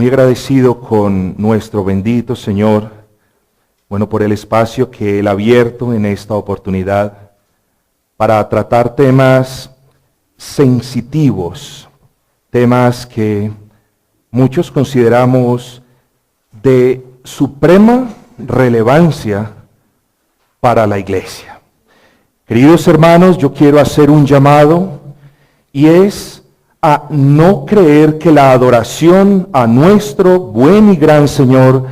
Muy agradecido con nuestro bendito Señor, bueno, por el espacio que Él ha abierto en esta oportunidad para tratar temas sensitivos, temas que muchos consideramos de suprema relevancia para la iglesia. Queridos hermanos, yo quiero hacer un llamado y es a no creer que la adoración a nuestro buen y gran Señor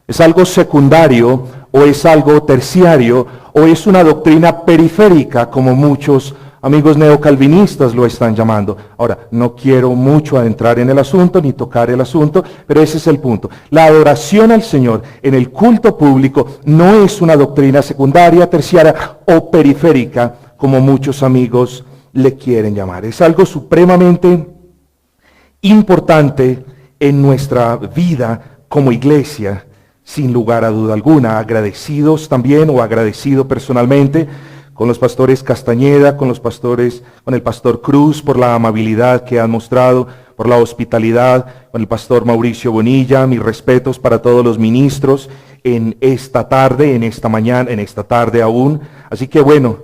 es algo secundario o es algo terciario o es una doctrina periférica como muchos amigos neocalvinistas lo están llamando. Ahora, no quiero mucho adentrar en el asunto ni tocar el asunto, pero ese es el punto. La adoración al Señor en el culto público no es una doctrina secundaria, terciaria o periférica como muchos amigos le quieren llamar. Es algo supremamente importante en nuestra vida como iglesia, sin lugar a duda alguna. Agradecidos también, o agradecido personalmente, con los pastores Castañeda, con el pastor Cruz, por la amabilidad que han mostrado, por la hospitalidad, con el pastor Mauricio Bonilla. Mis respetos para todos los ministros en esta tarde, en esta mañana, en esta tarde aún. Así que bueno,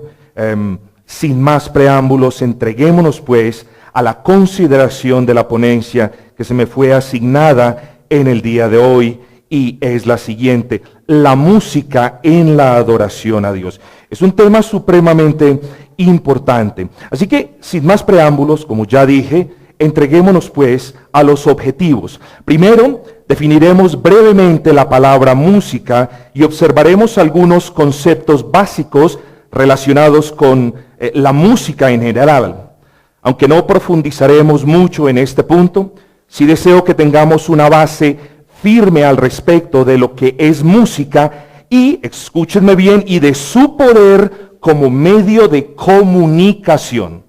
sin más preámbulos, entreguémonos pues a la consideración de la ponencia que se me fue asignada en el día de hoy, y es la siguiente: la música en la adoración a Dios. Es un tema supremamente importante. Así que, sin más preámbulos, como ya dije, entreguémonos pues a los objetivos. Primero, definiremos brevemente la palabra música y observaremos algunos conceptos básicos relacionados con la música en general. Aunque no profundizaremos mucho en este punto, sí deseo que tengamos una base firme al respecto de lo que es música y, escúchenme bien, y de su poder como medio de comunicación.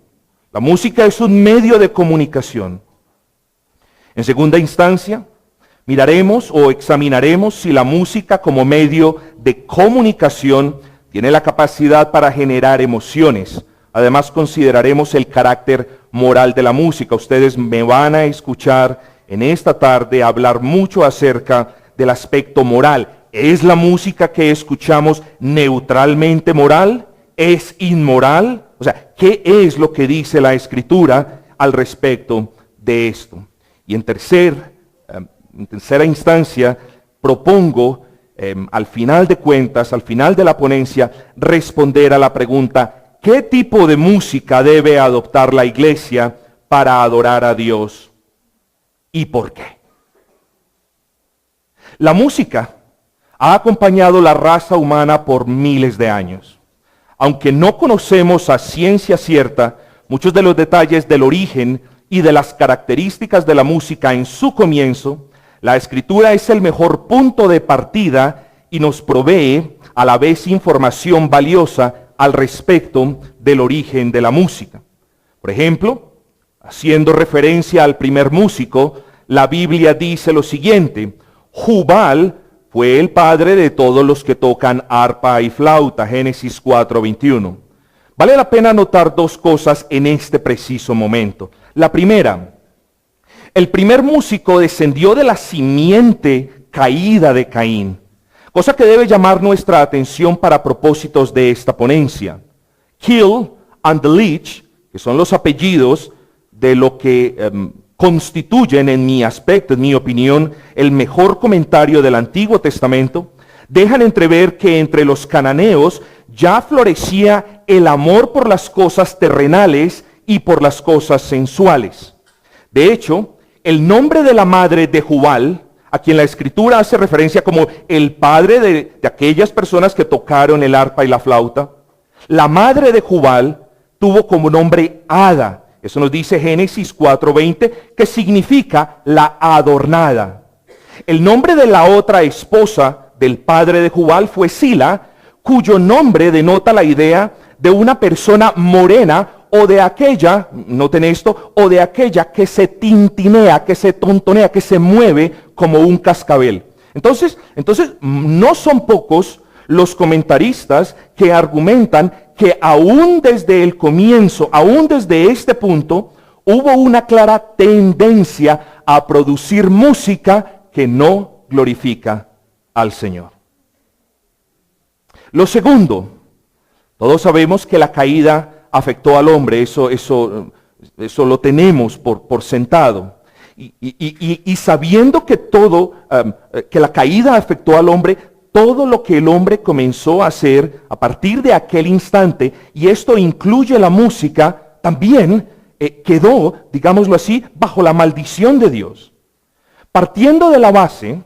La música es un medio de comunicación. En segunda instancia, miraremos o examinaremos si la música como medio de comunicación tiene la capacidad para generar emociones. Además, consideraremos el carácter moral de la música. Ustedes me van a escuchar en esta tarde hablar mucho acerca del aspecto moral. ¿Es la música que escuchamos neutralmente moral? ¿Es inmoral? O sea, ¿qué es lo que dice la Escritura al respecto de esto? Y en tercera instancia, propongo al final de cuentas, al final de la ponencia, responder a la pregunta: ¿qué tipo de música debe adoptar la iglesia para adorar a Dios? ¿Y por qué? La música ha acompañado la raza humana por miles de años. Aunque no conocemos a ciencia cierta muchos de los detalles del origen y de las características de la música en su comienzo, la Escritura es el mejor punto de partida y nos provee a la vez información valiosa al respecto del origen de la música. Por ejemplo, haciendo referencia al primer músico, la Biblia dice lo siguiente: Jubal fue el padre de todos los que tocan arpa y flauta, Génesis 4:21. Vale la pena notar dos cosas en este preciso momento. La primera: el primer músico descendió de la simiente caída de Caín, cosa que debe llamar nuestra atención para propósitos de esta ponencia. Kill and the Leech, que son los apellidos de lo que constituyen, en mi aspecto, en mi opinión, el mejor comentario del Antiguo Testamento, dejan entrever que entre los cananeos ya florecía el amor por las cosas terrenales y por las cosas sensuales. De hecho, el nombre de la madre de Jubal, a quien la Escritura hace referencia como el padre de aquellas personas que tocaron el arpa y la flauta, la madre de Jubal tuvo como nombre Ada. Eso nos dice Génesis 4:20, que significa la adornada. El nombre de la otra esposa del padre de Jubal fue Sila, cuyo nombre denota la idea de una persona morena o de aquella, noten esto, o de aquella que se tintinea, que se tontonea, que se mueve como un cascabel. Entonces, no son pocos los comentaristas que argumentan que aún desde el comienzo, aún desde este punto, hubo una clara tendencia a producir música que no glorifica al Señor. Lo segundo, todos sabemos que la caída afectó al hombre, eso lo tenemos por sentado. Y sabiendo que que la caída afectó al hombre, todo lo que el hombre comenzó a hacer a partir de aquel instante, y esto incluye la música, también quedó, digámoslo así, bajo la maldición de Dios. Partiendo de la base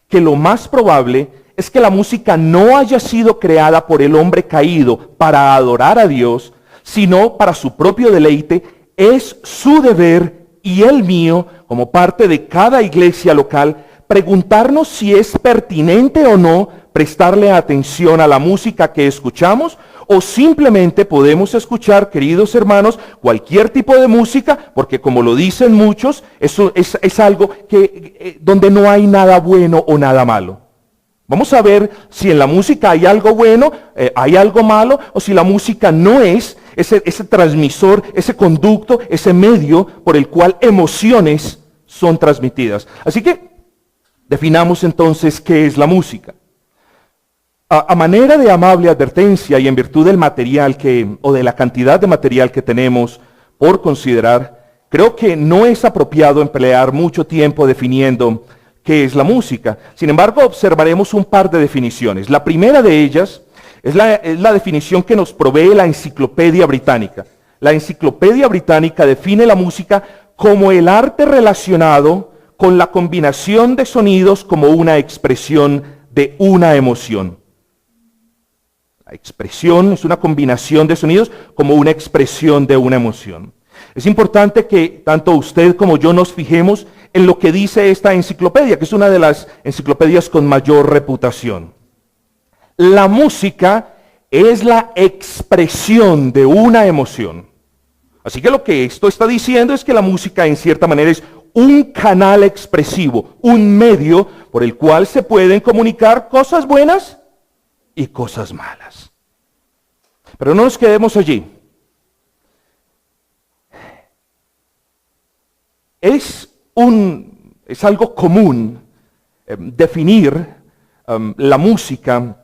que lo más probable es que la música no haya sido creada por el hombre caído para adorar a Dios, sino para su propio deleite, es su deber y el mío, como parte de cada iglesia local, preguntarnos si es pertinente o no prestarle atención a la música que escuchamos, o simplemente podemos escuchar, queridos hermanos, cualquier tipo de música, porque como lo dicen muchos, eso es algo donde no hay nada bueno o nada malo. Vamos a ver si en la música hay algo bueno, hay algo malo, o si la música no es ese transmisor, ese conducto, ese medio por el cual emociones son transmitidas. Así que definamos entonces qué es la música. A manera de amable advertencia y en virtud del material o de la cantidad de material que tenemos por considerar, creo que no es apropiado emplear mucho tiempo definiendo qué es la música. Sin embargo, observaremos un par de definiciones. La primera de ellas es la definición que nos provee la Enciclopedia Británica. La Enciclopedia Británica define la música como el arte relacionado con la combinación de sonidos como una expresión de una emoción. La expresión es una combinación de sonidos como una expresión de una emoción. Es importante que tanto usted como yo nos fijemos en lo que dice esta enciclopedia, que es una de las enciclopedias con mayor reputación. La música es la expresión de una emoción. Así que lo que esto está diciendo es que la música en cierta manera es un canal expresivo, un medio por el cual se pueden comunicar cosas buenas y cosas malas. Pero no nos quedemos allí. Es algo común definir la música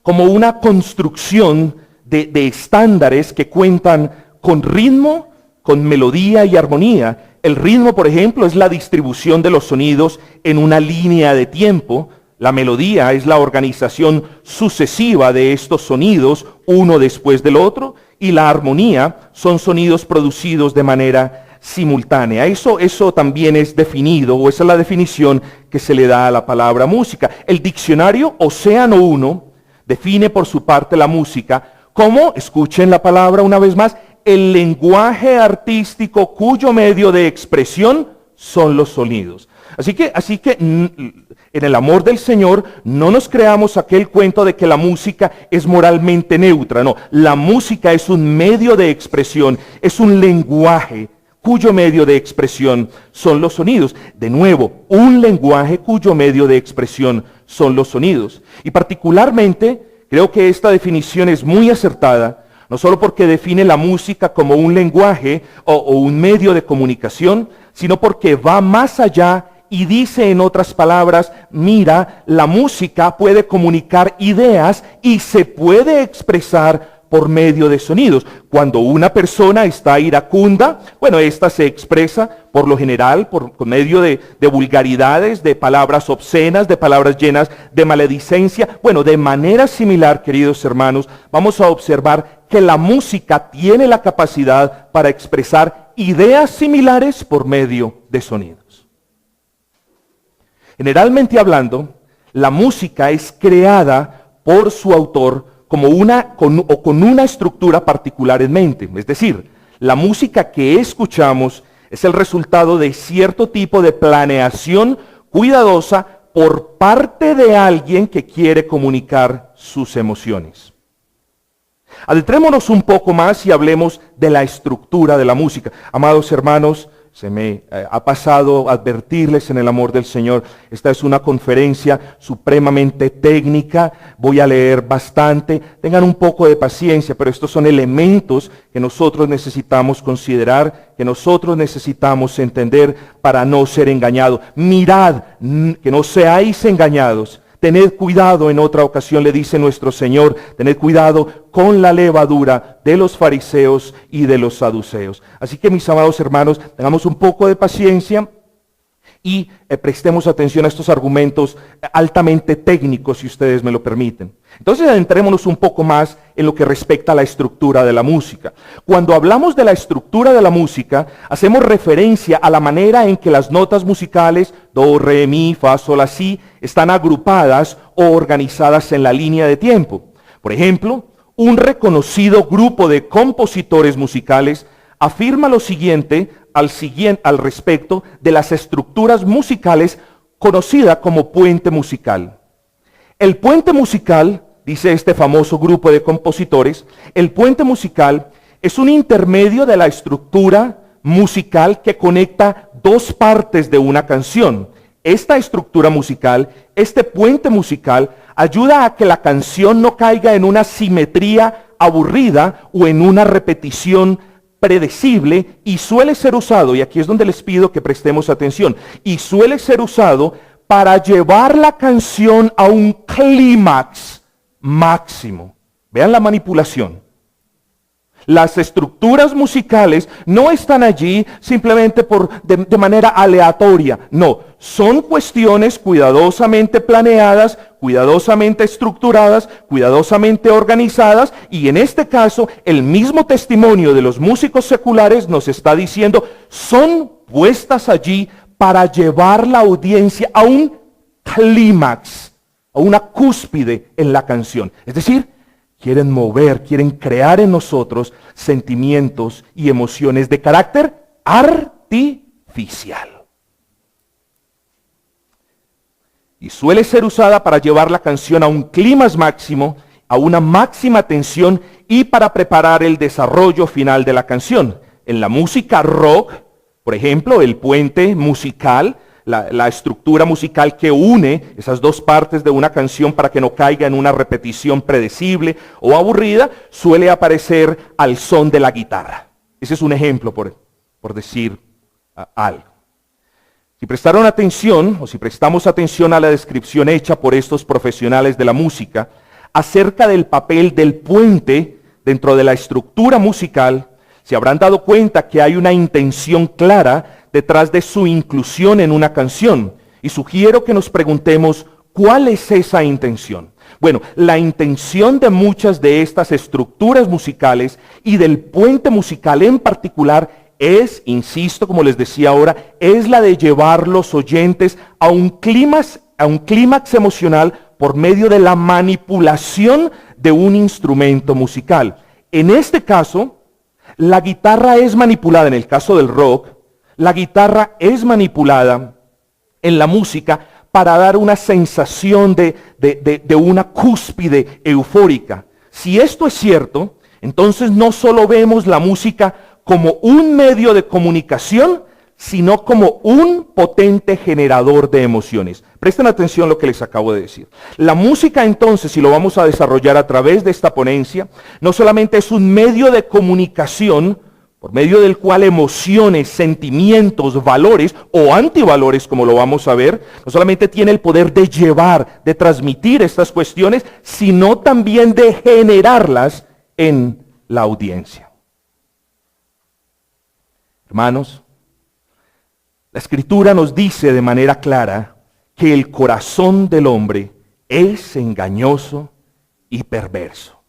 como una construcción de estándares que cuentan con ritmo, con melodía y armonía. El ritmo, por ejemplo, es la distribución de los sonidos en una línea de tiempo. La melodía es la organización sucesiva de estos sonidos, uno después del otro, y la armonía son sonidos producidos de manera simultánea. Eso también es definido, o esa es la definición que se le da a la palabra música. El diccionario Océano 1 define por su parte la música como, escuchen la palabra una vez más, el lenguaje artístico cuyo medio de expresión son los sonidos. Así que en el amor del Señor no nos creamos aquel cuento de que la música es moralmente neutra. No, la música es un medio de expresión, es un lenguaje cuyo medio de expresión son los sonidos. De nuevo, un lenguaje cuyo medio de expresión son los sonidos. Y particularmente creo que esta definición es muy acertada, no solo porque define la música como un lenguaje o un medio de comunicación, sino porque va más allá y dice en otras palabras, mira, la música puede comunicar ideas y se puede expresar por medio de sonidos. Cuando una persona está iracunda, bueno, esta se expresa por lo general por medio de vulgaridades, de palabras obscenas, de palabras llenas de maledicencia. Bueno, de manera similar, queridos hermanos, vamos a observar que la música tiene la capacidad para expresar ideas similares por medio de sonidos. Generalmente hablando, la música es creada por su autor con una estructura particular en mente. Es decir, la música que escuchamos es el resultado de cierto tipo de planeación cuidadosa por parte de alguien que quiere comunicar sus emociones. Adentrémonos un poco más y hablemos de la estructura de la música. Amados hermanos, se me ha pasado advertirles en el amor del Señor. Esta es una conferencia supremamente técnica, voy a leer bastante, tengan un poco de paciencia, pero estos son elementos que nosotros necesitamos considerar, que nosotros necesitamos entender para no ser engañados. Mirad, que no seáis engañados. Tened cuidado, en otra ocasión le dice nuestro Señor, tened cuidado con la levadura de los fariseos y de los saduceos. Así que, mis amados hermanos, tengamos un poco de paciencia y prestemos atención a estos argumentos altamente técnicos, si ustedes me lo permiten. Entonces, adentrémonos un poco más en lo que respecta a la estructura de la música. Cuando hablamos de la estructura de la música, hacemos referencia a la manera en que las notas musicales, do, re, mi, fa, sol, la, si, están agrupadas o organizadas en la línea de tiempo. Por ejemplo, un reconocido grupo de compositores musicales afirma lo siguiente al respecto de las estructuras musicales conocida como puente musical. El puente musical, dice este famoso grupo de compositores, el puente musical es un intermedio de la estructura musical que conecta dos partes de una canción. Esta estructura musical, este puente musical, ayuda a que la canción no caiga en una simetría aburrida o en una repetición predecible, y suele ser usado, y aquí es donde les pido que prestemos atención, y suele ser usado para llevar la canción a un clímax máximo. Vean la manipulación. Las estructuras musicales no están allí simplemente de manera aleatoria. No, son cuestiones cuidadosamente planeadas, cuidadosamente estructuradas, cuidadosamente organizadas, y en este caso el mismo testimonio de los músicos seculares nos está diciendo, son puestas allí para llevar la audiencia a un clímax, a una cúspide en la canción. Es decir, quieren mover, quieren crear en nosotros sentimientos y emociones de carácter artificial. Y suele ser usada para llevar la canción a un clímax máximo, a una máxima tensión y para preparar el desarrollo final de la canción. En la música rock, por ejemplo, el puente musical, la estructura musical que une esas dos partes de una canción para que no caiga en una repetición predecible o aburrida, suele aparecer al son de la guitarra. Ese es un ejemplo, por decir algo. Si prestaron atención, o si prestamos atención a la descripción hecha por estos profesionales de la música acerca del papel del puente dentro de la estructura musical, se habrán dado cuenta que hay una intención clara detrás de su inclusión en una canción. Y sugiero que nos preguntemos, ¿cuál es esa intención? Bueno, la intención de muchas de estas estructuras musicales y del puente musical en particular es, insisto, como les decía ahora, es la de llevar los oyentes a un clímax emocional por medio de la manipulación de un instrumento musical. En este caso, la guitarra es manipulada, en el caso del rock, la guitarra es manipulada en la música para dar una sensación de una cúspide eufórica. Si esto es cierto, entonces no solo vemos la música como un medio de comunicación, sino como un potente generador de emociones. Presten atención a lo que les acabo de decir. La música entonces, y lo vamos a desarrollar a través de esta ponencia, no solamente es un medio de comunicación, por medio del cual emociones, sentimientos, valores o antivalores, como lo vamos a ver, no solamente tiene el poder de llevar, de transmitir estas cuestiones, sino también de generarlas en la audiencia. Hermanos, la Escritura nos dice de manera clara que el corazón del hombre es engañoso y perverso.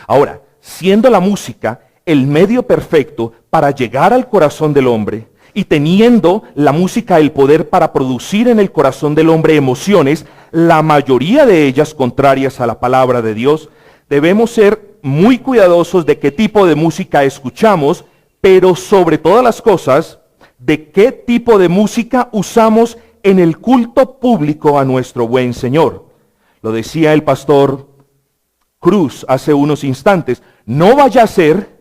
Ahora, siendo la música el medio perfecto para llegar al corazón del hombre y teniendo la música el poder para producir en el corazón del hombre emociones, la mayoría de ellas contrarias a la palabra de Dios, debemos ser muy cuidadosos de qué tipo de música escuchamos, pero sobre todas las cosas, de qué tipo de música usamos en el culto público a nuestro buen Señor. Lo decía el pastor Cruz hace unos instantes, no vaya a ser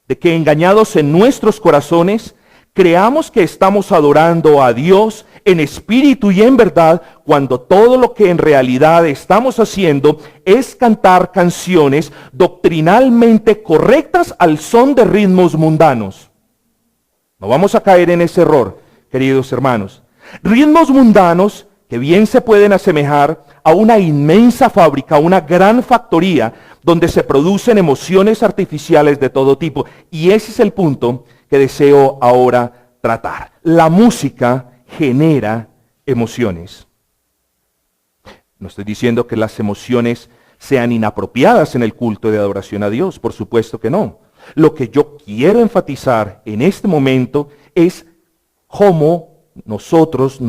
de que engañados en nuestros corazones Creamos que estamos adorando a Dios en espíritu y en verdad, cuando todo lo que en realidad estamos haciendo es cantar canciones doctrinalmente correctas al son de ritmos mundanos. No vamos a caer en ese error, queridos hermanos. Ritmos mundanos que bien se pueden asemejar a una inmensa fábrica, una gran factoría, donde se producen emociones artificiales de todo tipo. Y ese es el punto que deseo ahora tratar. La música genera emociones. No estoy diciendo que las emociones sean inapropiadas en el culto de adoración a Dios, por supuesto que no. Lo que yo quiero enfatizar en este momento es cómo nosotros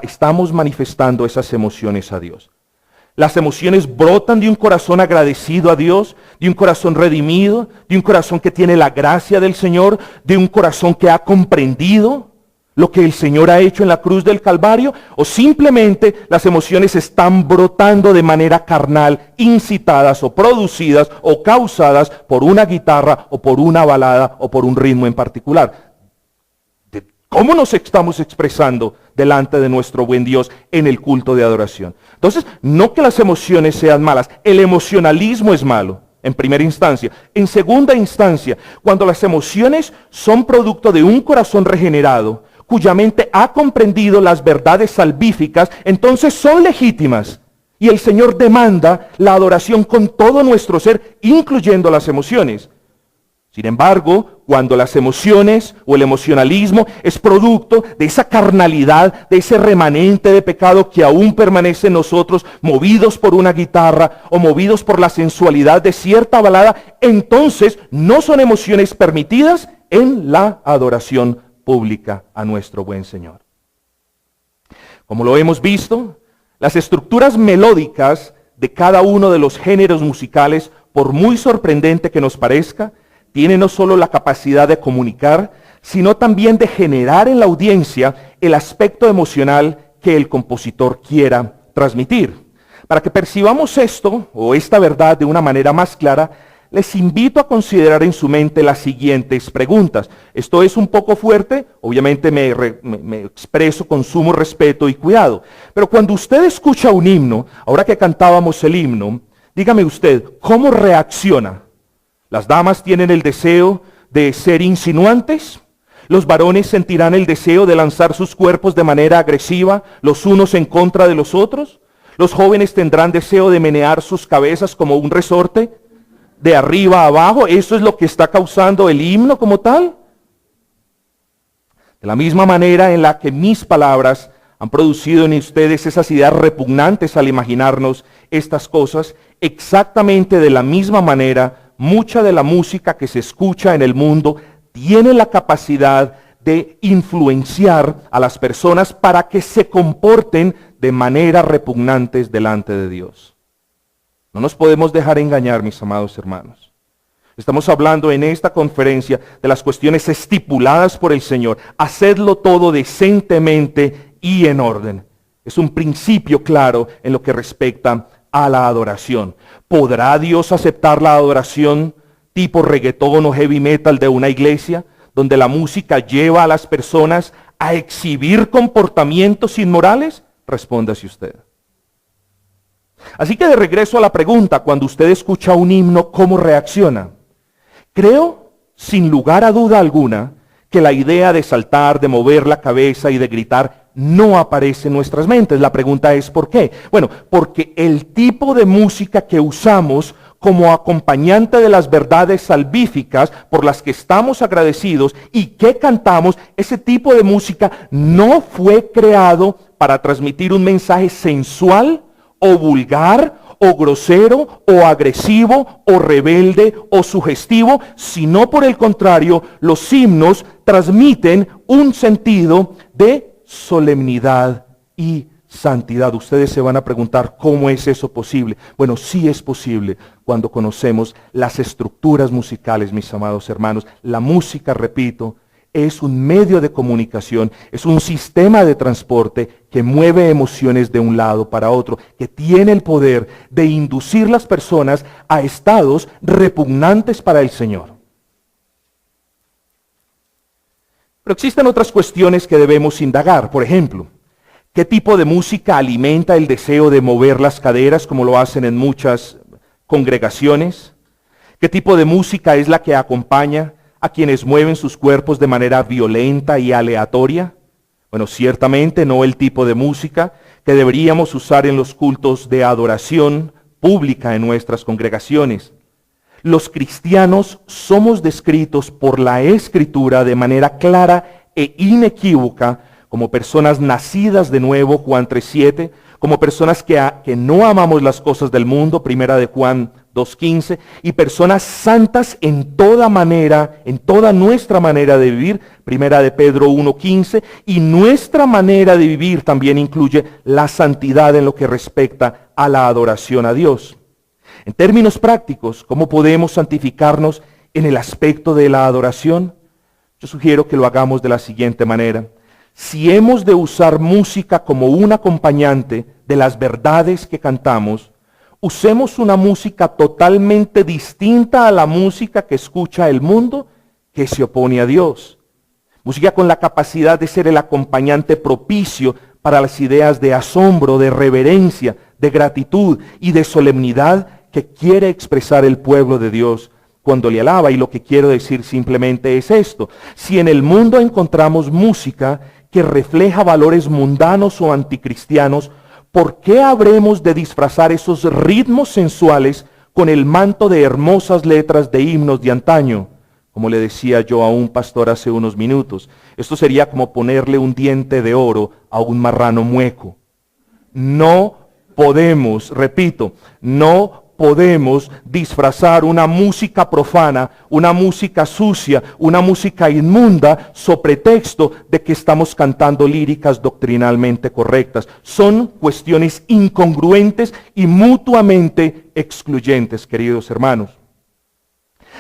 estamos manifestando esas emociones a Dios. Las emociones brotan de un corazón agradecido a Dios, de un corazón redimido, de un corazón que tiene la gracia del Señor, de un corazón que ha comprendido lo que el Señor ha hecho en la cruz del Calvario, o simplemente las emociones están brotando de manera carnal, incitadas o producidas o causadas por una guitarra o por una balada o por un ritmo en particular. ¿Cómo nos estamos expresando delante de nuestro buen Dios en el culto de adoración? Entonces, no que las emociones sean malas, el emocionalismo es malo, en primera instancia. En segunda instancia, cuando las emociones son producto de un corazón regenerado, cuya mente ha comprendido las verdades salvíficas, entonces son legítimas. Y el Señor demanda la adoración con todo nuestro ser, incluyendo las emociones. Sin embargo, cuando las emociones o el emocionalismo es producto de esa carnalidad, de ese remanente de pecado que aún permanece en nosotros, movidos por una guitarra o movidos por la sensualidad de cierta balada, entonces no son emociones permitidas en la adoración pública a nuestro buen Señor. Como lo hemos visto, las estructuras melódicas de cada uno de los géneros musicales, por muy sorprendente que nos parezca, tiene no solo la capacidad de comunicar, sino también de generar en la audiencia el aspecto emocional que el compositor quiera transmitir. Para que percibamos esto o esta verdad de una manera más clara, les invito a considerar en su mente las siguientes preguntas. Esto es un poco fuerte, obviamente me expreso con sumo respeto y cuidado, pero cuando usted escucha un himno, ahora que cantábamos el himno, dígame usted, ¿cómo reacciona? ¿Las damas tienen el deseo de ser insinuantes? ¿Los varones sentirán el deseo de lanzar sus cuerpos de manera agresiva, los unos en contra de los otros? ¿Los jóvenes tendrán deseo de menear sus cabezas como un resorte, de arriba a abajo? ¿Eso es lo que está causando el himno como tal? De la misma manera en la que mis palabras han producido en ustedes esas ideas repugnantes al imaginarnos estas cosas, exactamente de la misma manera, mucha de la música que se escucha en el mundo tiene la capacidad de influenciar a las personas para que se comporten de manera repugnantes delante de Dios. No nos podemos dejar engañar, mis amados hermanos. Estamos hablando en esta conferencia de las cuestiones estipuladas por el Señor. Hacedlo todo decentemente y en orden. Es un principio claro en lo que respecta a la adoración. ¿Podrá Dios aceptar la adoración tipo reggaetón o heavy metal de una iglesia, donde la música lleva a las personas a exhibir comportamientos inmorales? Respóndase usted. Así que de regreso a la pregunta, cuando usted escucha un himno, ¿cómo reacciona? Creo, sin lugar a duda alguna, que la idea de saltar, de mover la cabeza y de gritar no aparece en nuestras mentes. La pregunta es ¿por qué? Bueno, porque el tipo de música que usamos como acompañante de las verdades salvíficas por las que estamos agradecidos y que cantamos, ese tipo de música no fue creado para transmitir un mensaje sensual o vulgar o grosero o agresivo o rebelde o sugestivo, sino por el contrario, los himnos transmiten un sentido de solemnidad y santidad. Ustedes se van a preguntar, ¿cómo es eso posible? Bueno, sí es posible cuando conocemos las estructuras musicales, mis amados hermanos. La música, repito, es un medio de comunicación, es un sistema de transporte que mueve emociones de un lado para otro, que tiene el poder de inducir las personas a estados repugnantes para el Señor. Pero existen otras cuestiones que debemos indagar. Por ejemplo, ¿qué tipo de música alimenta el deseo de mover las caderas como lo hacen en muchas congregaciones? ¿Qué tipo de música es la que acompaña a quienes mueven sus cuerpos de manera violenta y aleatoria? Bueno, ciertamente no el tipo de música que deberíamos usar en los cultos de adoración pública en nuestras congregaciones. Los cristianos somos descritos por la Escritura de manera clara e inequívoca como personas nacidas de nuevo, Juan 3:7, como personas que no amamos las cosas del mundo, primera de Juan 2:15, y personas santas en toda manera, en toda nuestra manera de vivir, primera de Pedro 1:15, y nuestra manera de vivir también incluye la santidad en lo que respecta a la adoración a Dios. En términos prácticos, ¿cómo podemos santificarnos en el aspecto de la adoración? Yo sugiero que lo hagamos de la siguiente manera. Si hemos de usar música como un acompañante de las verdades que cantamos, usemos una música totalmente distinta a la música que escucha el mundo que se opone a Dios. Música con la capacidad de ser el acompañante propicio para las ideas de asombro, de reverencia, de gratitud y de solemnidad que quiere expresar el pueblo de Dios cuando le alaba. Y lo que quiero decir simplemente es esto: si en el mundo encontramos música que refleja valores mundanos o anticristianos, ¿por qué habremos de disfrazar esos ritmos sensuales con el manto de hermosas letras de himnos de antaño? Como le decía yo a un pastor hace unos minutos, esto sería como ponerle un diente de oro a un marrano mueco. No podemos, repito, no podemos disfrazar una música profana, una música sucia, una música inmunda, sobre pretexto de que estamos cantando líricas doctrinalmente correctas. Son cuestiones incongruentes y mutuamente excluyentes, queridos hermanos.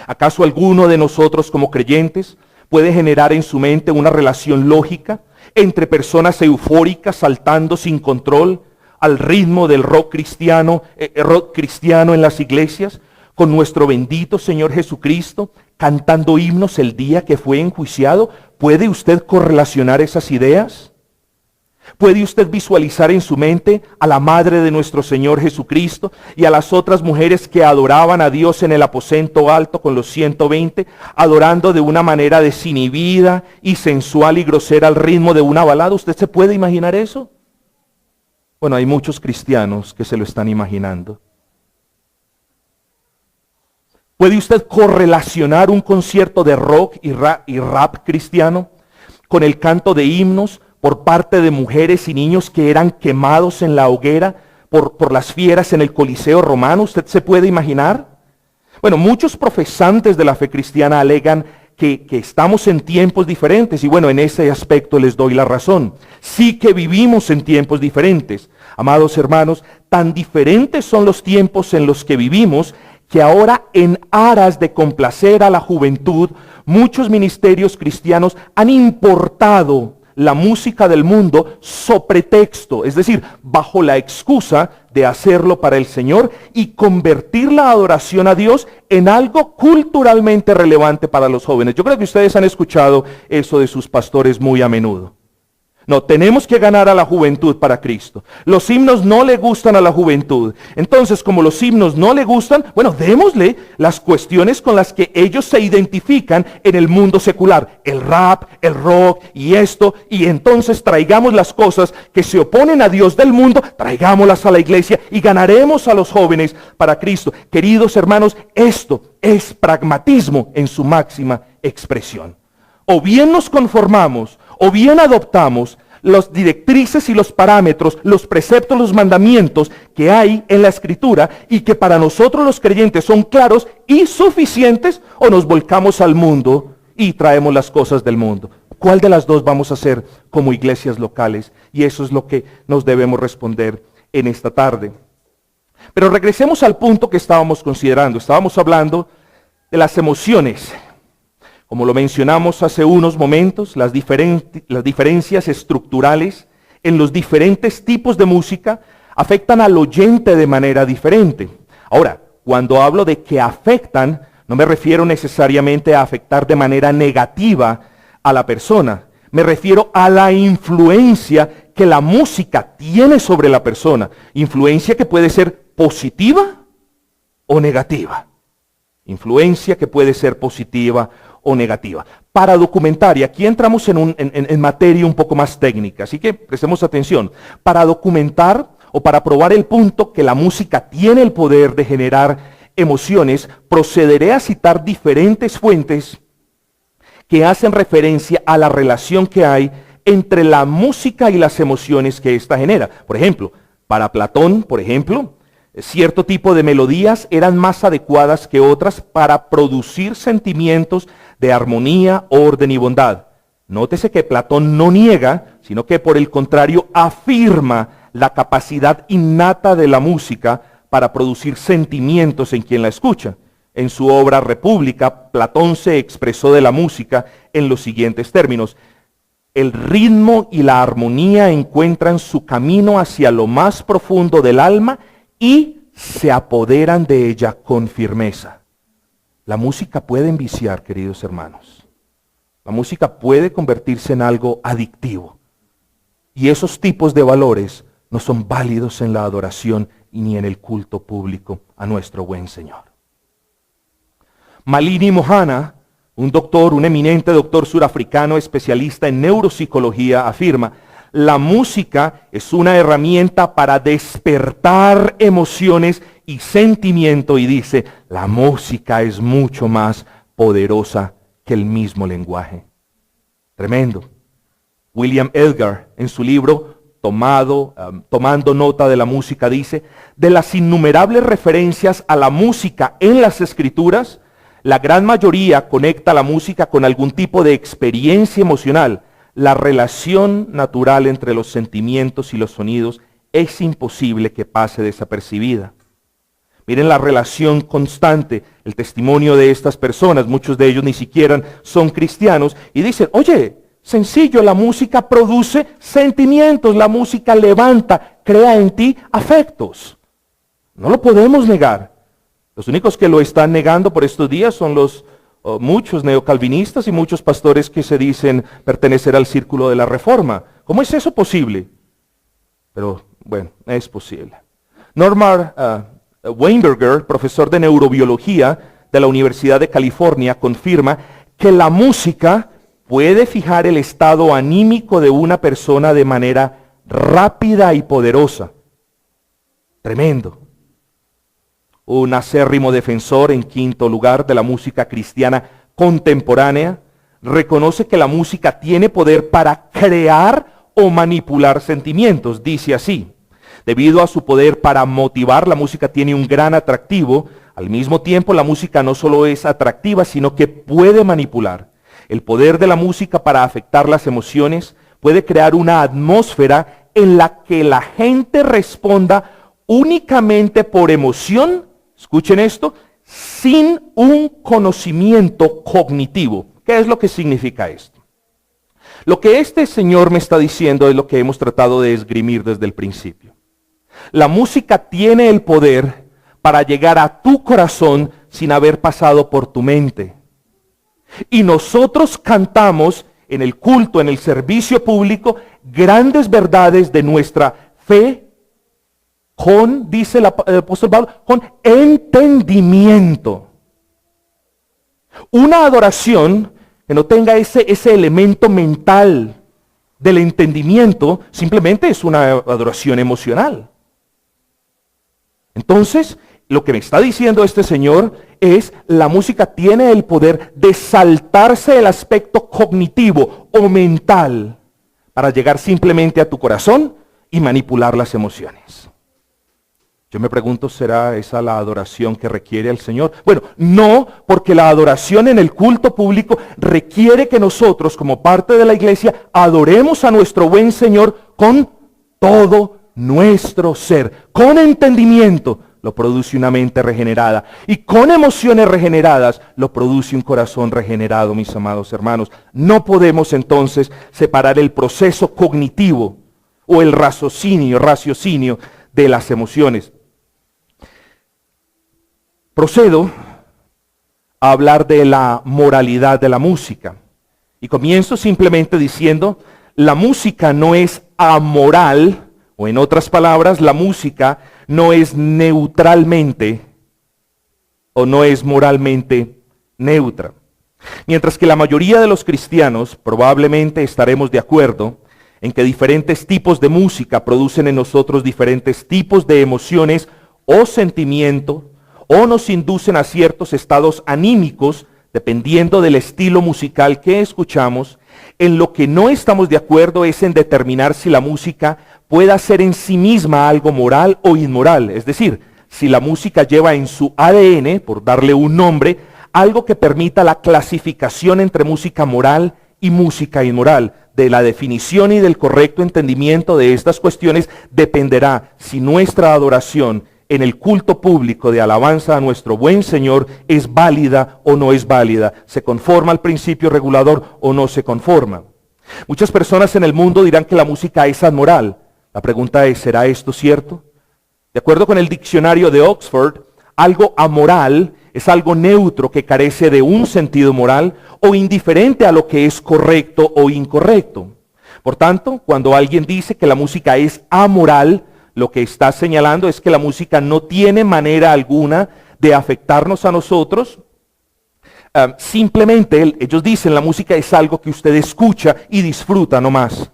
¿Acaso alguno de nosotros como creyentes puede generar en su mente una relación lógica entre personas eufóricas saltando sin control al ritmo del rock cristiano en las iglesias, con nuestro bendito Señor Jesucristo cantando himnos el día que fue enjuiciado? ¿Puede usted correlacionar esas ideas? ¿Puede usted visualizar en su mente a la madre de nuestro Señor Jesucristo y a las otras mujeres que adoraban a Dios en el aposento alto con los 120, adorando de una manera desinhibida y sensual y grosera al ritmo de una balada? ¿Usted se puede imaginar eso? Bueno, hay muchos cristianos que se lo están imaginando. ¿Puede usted correlacionar un concierto de rock y rap cristiano con el canto de himnos por parte de mujeres y niños que eran quemados en la hoguera por las fieras en el Coliseo romano? ¿Usted se puede imaginar? Bueno, muchos profesantes de la fe cristiana alegan que estamos en tiempos diferentes, y bueno, en ese aspecto les doy la razón. Sí que vivimos en tiempos diferentes. Amados hermanos, tan diferentes son los tiempos en los que vivimos que ahora, en aras de complacer a la juventud, muchos ministerios cristianos han importado la música del mundo sobre pretexto, es decir, bajo la excusa de hacerlo para el Señor y convertir la adoración a Dios en algo culturalmente relevante para los jóvenes. Yo creo que ustedes han escuchado eso de sus pastores muy a menudo. No, tenemos que ganar a la juventud para Cristo. Los himnos no le gustan a la juventud. Entonces, como los himnos no le gustan, bueno, démosle las cuestiones con las que ellos se identifican en el mundo secular. El rap, el rock y esto. Y entonces traigamos las cosas que se oponen a Dios del mundo, traigámoslas a la iglesia y ganaremos a los jóvenes para Cristo. Queridos hermanos, esto es pragmatismo en su máxima expresión. O bien nos conformamos, o bien adoptamos las directrices y los parámetros, los preceptos, los mandamientos que hay en la Escritura y que para nosotros los creyentes son claros y suficientes, o nos volcamos al mundo y traemos las cosas del mundo. ¿Cuál de las dos vamos a hacer como iglesias locales? Y eso es lo que nos debemos responder en esta tarde. Pero regresemos al punto que estábamos considerando. Estábamos hablando de las emociones. Como lo mencionamos hace unos momentos, las diferencias estructurales en los diferentes tipos de música afectan al oyente de manera diferente. Ahora, cuando hablo de que afectan, no me refiero necesariamente a afectar de manera negativa a la persona. Me refiero a la influencia que la música tiene sobre la persona. Influencia que puede ser positiva o negativa. Influencia que puede ser positiva o negativa. Para documentar, y aquí entramos en materia un poco más técnica, así que prestemos atención. Para documentar o para probar el punto que la música tiene el poder de generar emociones, procederé a citar diferentes fuentes que hacen referencia a la relación que hay entre la música y las emociones que ésta genera. Por ejemplo, para Platón, cierto tipo de melodías eran más adecuadas que otras para producir sentimientos de armonía, orden y bondad. Nótese que Platón no niega, sino que por el contrario afirma la capacidad innata de la música para producir sentimientos en quien la escucha. En su obra República, Platón se expresó de la música en los siguientes términos: el ritmo y la armonía encuentran su camino hacia lo más profundo del alma y se apoderan de ella con firmeza. La música puede enviciar, queridos hermanos. La música puede convertirse en algo adictivo. Y esos tipos de valores no son válidos en la adoración y ni en el culto público a nuestro buen Señor. Malini Mohana, un eminente doctor surafricano especialista en neuropsicología, afirma: la música es una herramienta para despertar emociones y sentimiento, y dice, la música es mucho más poderosa que el mismo lenguaje. Tremendo. William Edgar, en su libro Tomando nota de la música, dice: de las innumerables referencias a la música en las Escrituras, la gran mayoría conecta la música con algún tipo de experiencia emocional. La relación natural entre los sentimientos y los sonidos es imposible que pase desapercibida. Miren la relación constante, el testimonio de estas personas, muchos de ellos ni siquiera son cristianos, y dicen, oye, sencillo, la música produce sentimientos, la música levanta, crea en ti afectos. No lo podemos negar. Los únicos que lo están negando por estos días son muchos neocalvinistas y muchos pastores que se dicen pertenecer al círculo de la Reforma. ¿Cómo es eso posible? Pero bueno, es posible. Norman Weinberger, profesor de neurobiología de la Universidad de California, confirma que la música puede fijar el estado anímico de una persona de manera rápida y poderosa. Tremendo. Un acérrimo defensor, en quinto lugar, de la música cristiana contemporánea, reconoce que la música tiene poder para crear o manipular sentimientos. Dice así: debido a su poder para motivar, la música tiene un gran atractivo. Al mismo tiempo, la música no solo es atractiva, sino que puede manipular. El poder de la música para afectar las emociones puede crear una atmósfera en la que la gente responda únicamente por emoción. Escuchen esto, sin un conocimiento cognitivo. ¿Qué es lo que significa esto? Lo que este señor me está diciendo es lo que hemos tratado de esgrimir desde el principio. La música tiene el poder para llegar a tu corazón sin haber pasado por tu mente. Y nosotros cantamos en el culto, en el servicio público, grandes verdades de nuestra fe, dice el apóstol Pablo, con entendimiento. Una adoración que no tenga ese elemento mental del entendimiento, simplemente es una adoración emocional. Entonces, lo que me está diciendo este señor es, la música tiene el poder de saltarse del aspecto cognitivo o mental para llegar simplemente a tu corazón y manipular las emociones. Yo me pregunto, ¿será esa la adoración que requiere el Señor? Bueno, no, porque la adoración en el culto público requiere que nosotros, como parte de la iglesia, adoremos a nuestro buen Señor con todo nuestro ser. Con entendimiento lo produce una mente regenerada. Y con emociones regeneradas lo produce un corazón regenerado, mis amados hermanos. No podemos entonces separar el proceso cognitivo o el raciocinio de las emociones. Procedo a hablar de la moralidad de la música. Y comienzo simplemente diciendo, la música no es amoral, o en otras palabras, la música no es neutralmente o no es moralmente neutra. Mientras que la mayoría de los cristianos probablemente estaremos de acuerdo en que diferentes tipos de música producen en nosotros diferentes tipos de emociones o sentimientos, o nos inducen a ciertos estados anímicos, dependiendo del estilo musical que escuchamos. En lo que no estamos de acuerdo es en determinar si la música pueda ser en sí misma algo moral o inmoral. Es decir, si la música lleva en su ADN, por darle un nombre, algo que permita la clasificación entre música moral y música inmoral. De la definición y del correcto entendimiento de estas cuestiones dependerá si nuestra adoración en el culto público de alabanza a nuestro buen Señor es válida o no es válida, se conforma al principio regulador o no se conforma. Muchas personas en el mundo dirán que la música es amoral. La pregunta es, ¿será esto cierto? De acuerdo con el diccionario de Oxford, algo amoral es algo neutro que carece de un sentido moral o indiferente a lo que es correcto o incorrecto. Por tanto, cuando alguien dice que la música es amoral, lo que está señalando es que la música no tiene manera alguna de afectarnos a nosotros. Simplemente ellos dicen la música es algo que usted escucha y disfruta no más.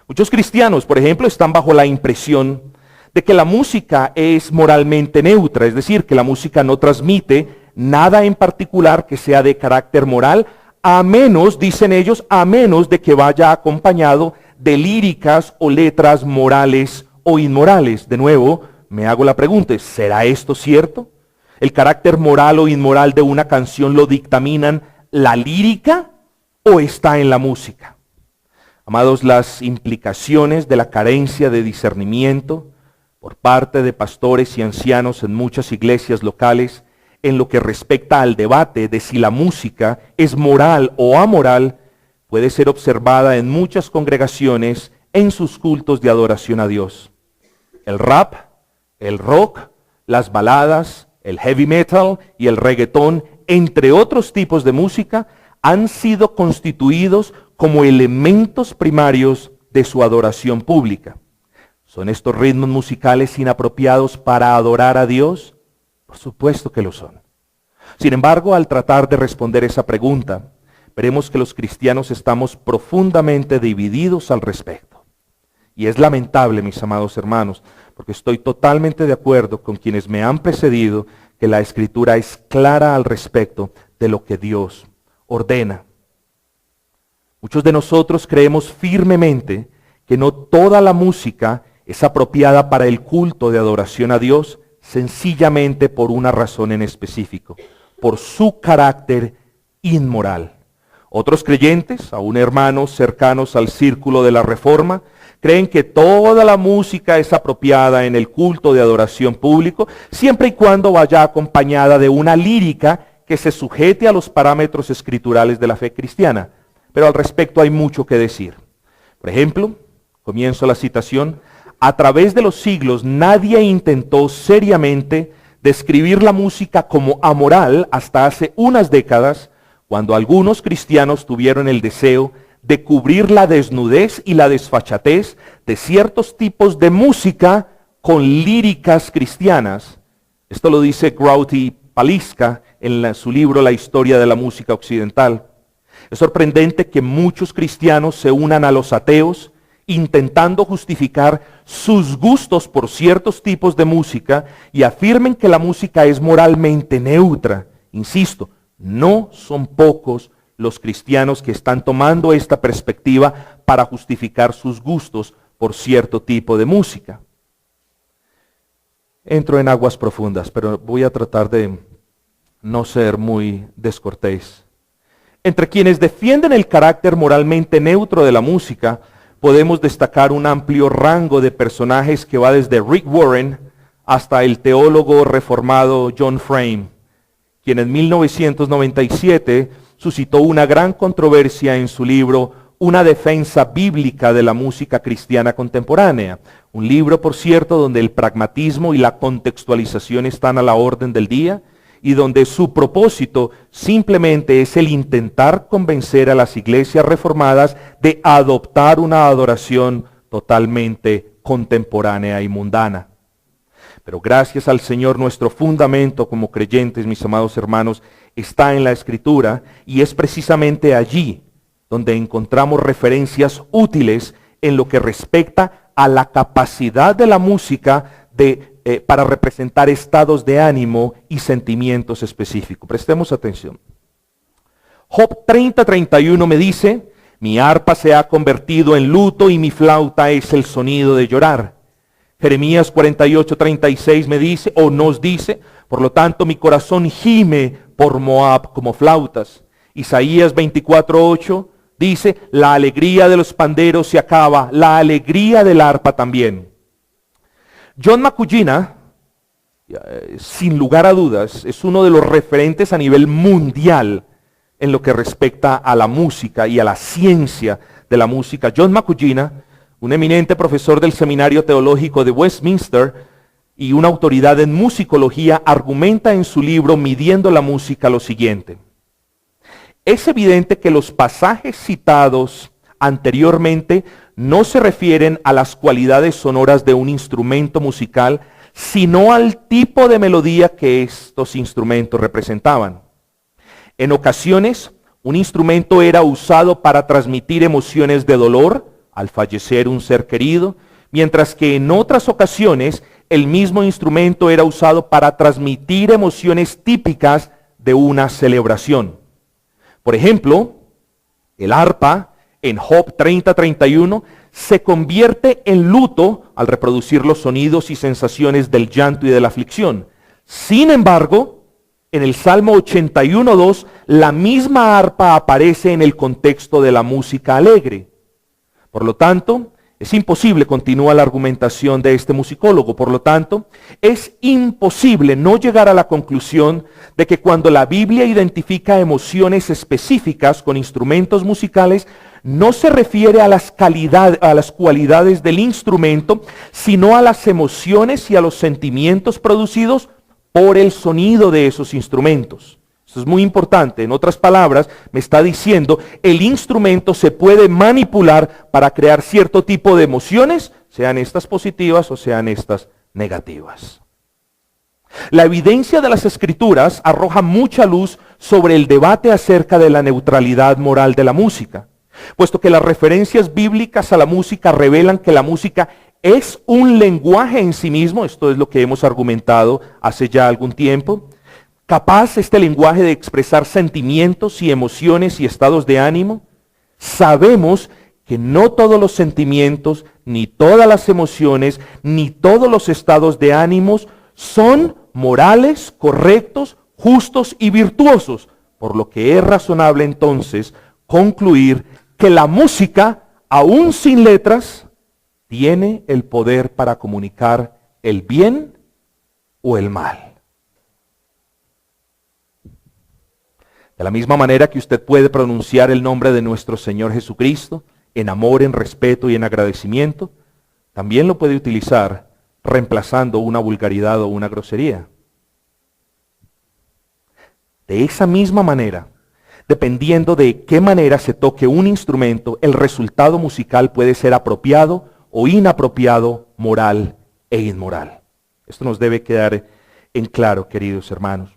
Muchos cristianos, por ejemplo, están bajo la impresión de que la música es moralmente neutra, es decir, que la música no transmite nada en particular que sea de carácter moral, a menos, dicen ellos, a menos de que vaya acompañado de líricas o letras morales o inmorales. De nuevo, me hago la pregunta, ¿será esto cierto? ¿El carácter moral o inmoral de una canción lo dictaminan la lírica o está en la música? Amados, las implicaciones de la carencia de discernimiento por parte de pastores y ancianos en muchas iglesias locales en lo que respecta al debate de si la música es moral o amoral puede ser observada en muchas congregaciones en sus cultos de adoración a Dios. El rap, el rock, las baladas, el heavy metal y el reggaetón, entre otros tipos de música, han sido constituidos como elementos primarios de su adoración pública. ¿Son estos ritmos musicales inapropiados para adorar a Dios? Por supuesto que lo son. Sin embargo, al tratar de responder esa pregunta, veremos que los cristianos estamos profundamente divididos al respecto. Y es lamentable, mis amados hermanos, porque estoy totalmente de acuerdo con quienes me han precedido, que la Escritura es clara al respecto de lo que Dios ordena. Muchos de nosotros creemos firmemente que no toda la música es apropiada para el culto de adoración a Dios, sencillamente por una razón en específico, por su carácter inmoral. Otros creyentes, aún hermanos cercanos al círculo de la Reforma, creen que toda la música es apropiada en el culto de adoración público, siempre y cuando vaya acompañada de una lírica que se sujete a los parámetros escriturales de la fe cristiana. Pero al respecto hay mucho que decir. Por ejemplo, comienzo la citación, a través de los siglos nadie intentó seriamente describir la música como amoral hasta hace unas décadas, cuando algunos cristianos tuvieron el deseo de cubrir la desnudez y la desfachatez de ciertos tipos de música con líricas cristianas. Esto lo dice Grauti Paliska en su libro La historia de la música occidental. Es sorprendente que muchos cristianos se unan a los ateos intentando justificar sus gustos por ciertos tipos de música y afirmen que la música es moralmente neutra. Insisto, no son pocos los cristianos que están tomando esta perspectiva para justificar sus gustos por cierto tipo de música. Entro en aguas profundas, pero voy a tratar de no ser muy descortés. Entre quienes defienden el carácter moralmente neutro de la música, podemos destacar un amplio rango de personajes que va desde Rick Warren hasta el teólogo reformado John Frame, quien en 1997 suscitó una gran controversia en su libro Una defensa bíblica de la música cristiana contemporánea. Un libro, por cierto, donde el pragmatismo y la contextualización están a la orden del día, y donde su propósito simplemente es el intentar convencer a las iglesias reformadas de adoptar una adoración totalmente contemporánea y mundana. Pero gracias al Señor, nuestro fundamento como creyentes, mis amados hermanos, está en la Escritura, y es precisamente allí donde encontramos referencias útiles en lo que respecta a la capacidad de la música para representar estados de ánimo y sentimientos específicos. Prestemos atención. Job 30:31 me dice: mi arpa se ha convertido en luto y mi flauta es el sonido de llorar. Jeremías 48:36 me dice, o nos dice: por lo tanto mi corazón gime por Moab como flautas. Isaías 24:8 dice: la alegría de los panderos se acaba, la alegría del arpa también. John Macugina, sin lugar a dudas, es uno de los referentes a nivel mundial en lo que respecta a la música y a la ciencia de la música. John Macugina, un eminente profesor del Seminario Teológico de Westminster y una autoridad en musicología, argumenta en su libro Midiendo la Música lo siguiente: es evidente que los pasajes citados anteriormente no se refieren a las cualidades sonoras de un instrumento musical, sino al tipo de melodía que estos instrumentos representaban. En ocasiones, un instrumento era usado para transmitir emociones de dolor al fallecer un ser querido, mientras que en otras ocasiones el mismo instrumento era usado para transmitir emociones típicas de una celebración. Por ejemplo, el arpa en Job 30:31 se convierte en luto al reproducir los sonidos y sensaciones del llanto y de la aflicción. Sin embargo, en el Salmo 81:2, la misma arpa aparece en el contexto de la música alegre. Por lo tanto, es imposible, continúa la argumentación de este musicólogo, por lo tanto, es imposible no llegar a la conclusión de que cuando la Biblia identifica emociones específicas con instrumentos musicales, no se refiere a las cualidades del instrumento, sino a las emociones y a los sentimientos producidos por el sonido de esos instrumentos. Esto es muy importante. En otras palabras, me está diciendo, el instrumento se puede manipular para crear cierto tipo de emociones, sean estas positivas o sean estas negativas. La evidencia de las Escrituras arroja mucha luz sobre el debate acerca de la neutralidad moral de la música, puesto que las referencias bíblicas a la música revelan que la música es un lenguaje en sí mismo. Esto es lo que hemos argumentado hace ya algún tiempo. Capaz este lenguaje de expresar sentimientos y emociones y estados de ánimo. Sabemos que no todos los sentimientos, ni todas las emociones, ni todos los estados de ánimos son morales, correctos, justos y virtuosos, por lo que es razonable entonces concluir que la música, aún sin letras, tiene el poder para comunicar el bien o el mal. De la misma manera que usted puede pronunciar el nombre de nuestro Señor Jesucristo en amor, en respeto y en agradecimiento, también lo puede utilizar reemplazando una vulgaridad o una grosería. De esa misma manera, dependiendo de qué manera se toque un instrumento, el resultado musical puede ser apropiado o inapropiado, moral e inmoral. Esto nos debe quedar en claro, queridos hermanos.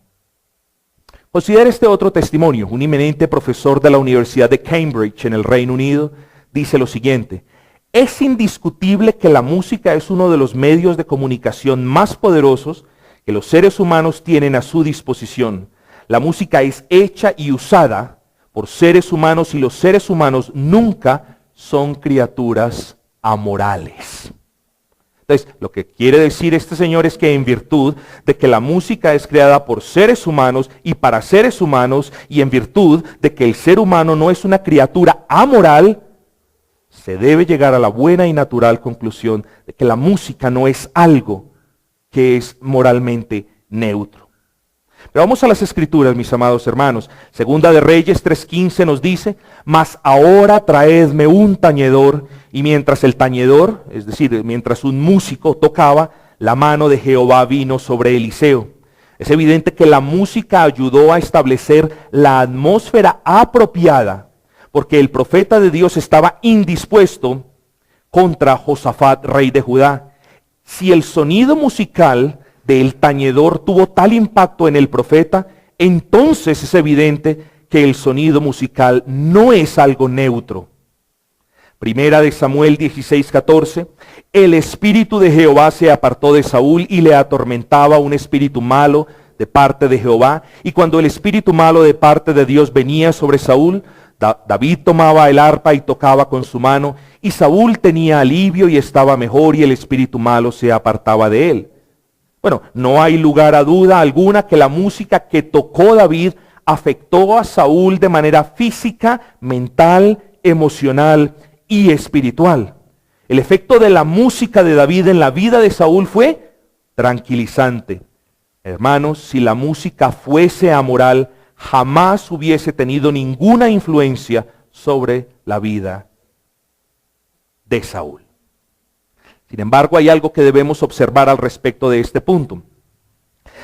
Considera este otro testimonio. Un eminente profesor de la Universidad de Cambridge en el Reino Unido dice lo siguiente: es indiscutible que la música es uno de los medios de comunicación más poderosos que los seres humanos tienen a su disposición. La música es hecha y usada por seres humanos y los seres humanos nunca son criaturas amorales. Entonces, lo que quiere decir este señor es que en virtud de que la música es creada por seres humanos y para seres humanos, y en virtud de que el ser humano no es una criatura amoral, se debe llegar a la buena y natural conclusión de que la música no es algo que es moralmente neutro. Pero vamos a las Escrituras, mis amados hermanos. Segunda de Reyes 3:15 nos dice: mas ahora traedme un tañedor. Y mientras el tañedor, es decir, mientras un músico tocaba, la mano de Jehová vino sobre Eliseo. Es evidente que la música ayudó a establecer la atmósfera apropiada, porque el profeta de Dios estaba indispuesto contra Josafat, rey de Judá. Si el sonido musical del tañedor tuvo tal impacto en el profeta, entonces es evidente que el sonido musical no es algo neutro. Primera de Samuel 16:14, el espíritu de Jehová se apartó de Saúl y le atormentaba un espíritu malo de parte de Jehová. Y cuando el espíritu malo de parte de Dios venía sobre Saúl, David tomaba el arpa y tocaba con su mano, y Saúl tenía alivio y estaba mejor, y el espíritu malo se apartaba de él. Bueno, no hay lugar a duda alguna que la música que tocó David afectó a Saúl de manera física, mental, emocional y espiritual. El efecto de la música de David en la vida de Saúl fue tranquilizante. Hermanos, si la música fuese amoral, jamás hubiese tenido ninguna influencia sobre la vida de Saúl. Sin embargo, hay algo que debemos observar al respecto de este punto.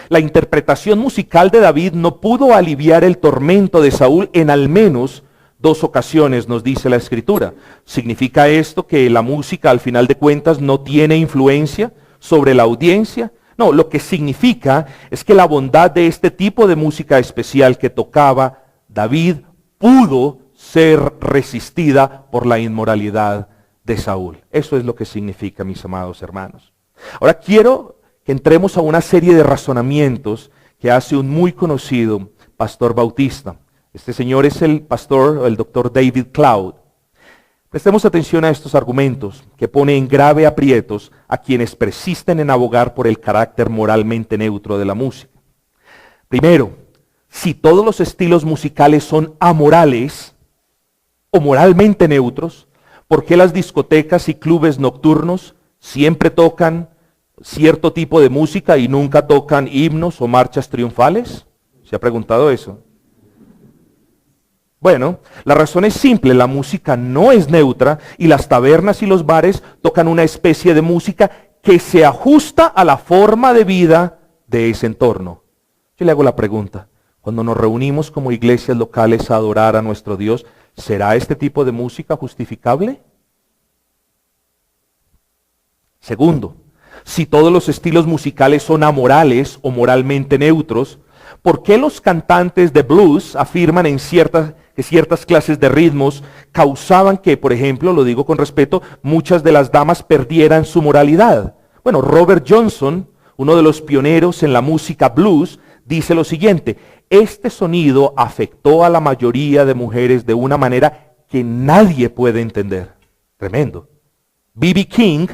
La interpretación musical de David no pudo aliviar el tormento de Saúl en al menos 2 ocasiones, nos dice la Escritura. ¿Significa esto que la música, al final de cuentas, no tiene influencia sobre la audiencia? No, lo que significa es que la bondad de este tipo de música especial que tocaba David pudo ser resistida por la inmoralidad de Saúl. Eso es lo que significa, mis amados hermanos. Ahora quiero que entremos a una serie de razonamientos que hace un muy conocido pastor bautista. Este señor es el pastor, el doctor David Cloud. Prestemos atención a estos argumentos que pone en grave aprietos a quienes persisten en abogar por el carácter moralmente neutro de la música. Primero, si todos los estilos musicales son amorales o moralmente neutros, ¿por qué las discotecas y clubes nocturnos siempre tocan cierto tipo de música y nunca tocan himnos o marchas triunfales? ¿Se ha preguntado eso? Bueno, la razón es simple, la música no es neutra y las tabernas y los bares tocan una especie de música que se ajusta a la forma de vida de ese entorno. Yo le hago la pregunta, cuando nos reunimos como iglesias locales a adorar a nuestro Dios, ¿será este tipo de música justificable? Segundo, si todos los estilos musicales son amorales o moralmente neutros, ¿por qué los cantantes de blues afirman que ciertas clases de ritmos causaban que, por ejemplo, lo digo con respeto, muchas de las damas perdieran su moralidad? Bueno, Robert Johnson, uno de los pioneros en la música blues, dice lo siguiente: este sonido afectó a la mayoría de mujeres de una manera que nadie puede entender. Tremendo. B.B. King,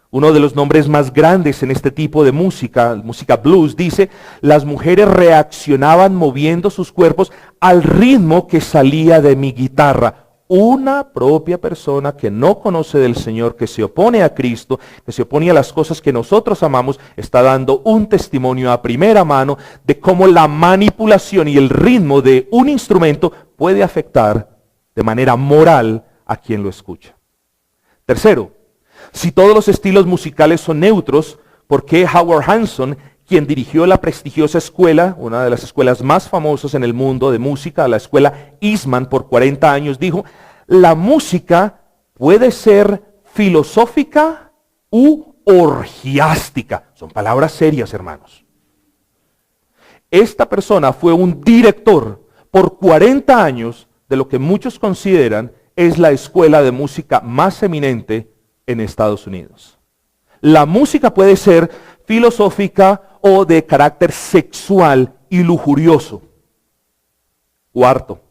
uno de los nombres más grandes en este tipo de música blues, dice: las mujeres reaccionaban moviendo sus cuerpos al ritmo que salía de mi guitarra. Una propia persona que no conoce del Señor, que se opone a Cristo, que se opone a las cosas que nosotros amamos, está dando un testimonio a primera mano de cómo la manipulación y el ritmo de un instrumento puede afectar de manera moral a quien lo escucha. Tercero, si todos los estilos musicales son neutros, ¿por qué Howard Hanson, quien dirigió la prestigiosa escuela, una de las escuelas más famosas en el mundo de música, la escuela Eastman por 40 años, dijo: la música puede ser filosófica u orgiástica? Son palabras serias, hermanos. Esta persona fue un director por 40 años de lo que muchos consideran es la escuela de música más eminente en Estados Unidos. La música puede ser filosófica o de carácter sexual y lujurioso. Cuarto,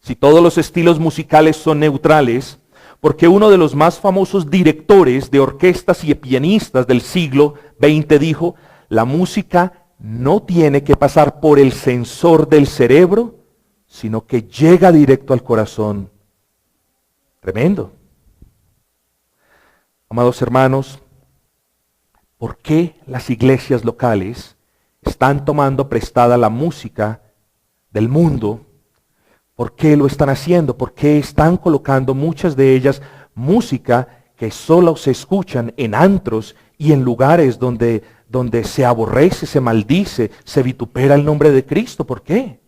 si todos los estilos musicales son neutrales, ¿por qué uno de los más famosos directores de orquestas y pianistas del siglo XX dijo: la música no tiene que pasar por el sensor del cerebro, sino que llega directo al corazón? Tremendo. Amados hermanos, ¿por qué las iglesias locales están tomando prestada la música del mundo? ¿Por qué lo están haciendo? ¿Por qué están colocando muchas de ellas música que solo se escuchan en antros y en lugares donde donde se aborrece, se maldice, se vitupera el nombre de Cristo. ¿Por qué?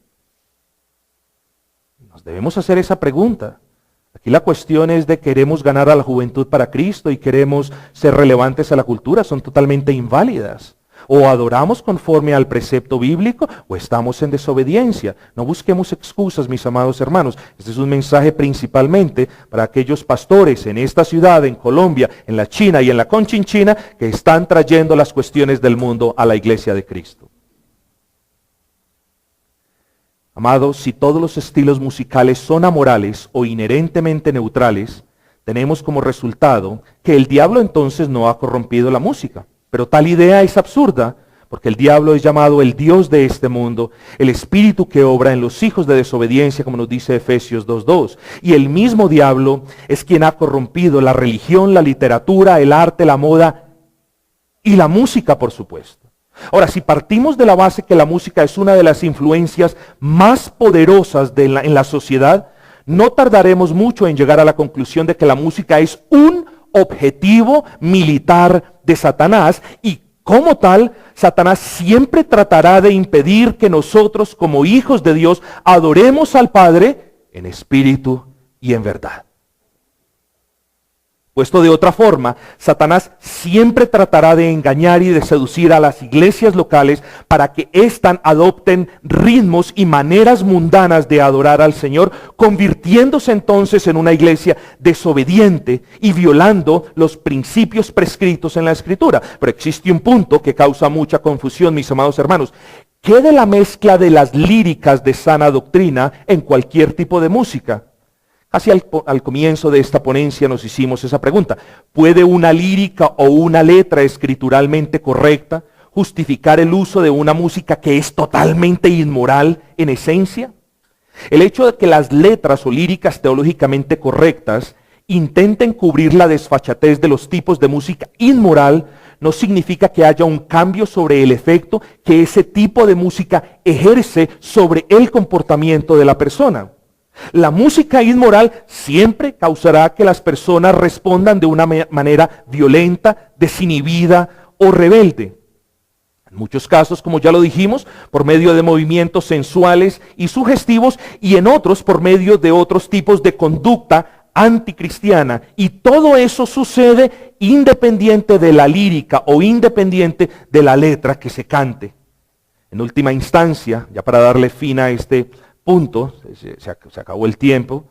Nos debemos hacer esa pregunta. Aquí la cuestión es de queremos ganar a la juventud para Cristo y queremos ser relevantes a la cultura. Son totalmente inválidas. O adoramos conforme al precepto bíblico o estamos en desobediencia. No busquemos excusas, mis amados hermanos. Este es un mensaje principalmente para aquellos pastores en esta ciudad, en Colombia, en la China y en la Conchinchina que están trayendo las cuestiones del mundo a la iglesia de Cristo. Amados, si todos los estilos musicales son amorales o inherentemente neutrales, tenemos como resultado que el diablo entonces no ha corrompido la música. Pero tal idea es absurda, porque el diablo es llamado el Dios de este mundo, el espíritu que obra en los hijos de desobediencia, como nos dice Efesios 2:2. Y el mismo diablo es quien ha corrompido la religión, la literatura, el arte, la moda y la música, por supuesto. Ahora, si partimos de la base que la música es una de las influencias más poderosas en la sociedad, no tardaremos mucho en llegar a la conclusión de que la música es un objetivo militar de Satanás y como tal, Satanás siempre tratará de impedir que nosotros como hijos de Dios adoremos al Padre en espíritu y en verdad. Puesto de otra forma, Satanás siempre tratará de engañar y de seducir a las iglesias locales para que éstas adopten ritmos y maneras mundanas de adorar al Señor, convirtiéndose entonces en una iglesia desobediente y violando los principios prescritos en la Escritura. Pero existe un punto que causa mucha confusión, mis amados hermanos. ¿Qué de la mezcla de las líricas de sana doctrina en cualquier tipo de música? Casi al comienzo de esta ponencia nos hicimos esa pregunta. ¿Puede una lírica o una letra escrituralmente correcta justificar el uso de una música que es totalmente inmoral en esencia? El hecho de que las letras o líricas teológicamente correctas intenten cubrir la desfachatez de los tipos de música inmoral no significa que haya un cambio sobre el efecto que ese tipo de música ejerce sobre el comportamiento de la persona. La música inmoral siempre causará que las personas respondan de una manera violenta, desinhibida o rebelde. En muchos casos, como ya lo dijimos, por medio de movimientos sensuales y sugestivos, y en otros por medio de otros tipos de conducta anticristiana. Y todo eso sucede independiente de la lírica o independiente de la letra que se cante. En última instancia, ya para darle fin a este punto, se acabó el tiempo.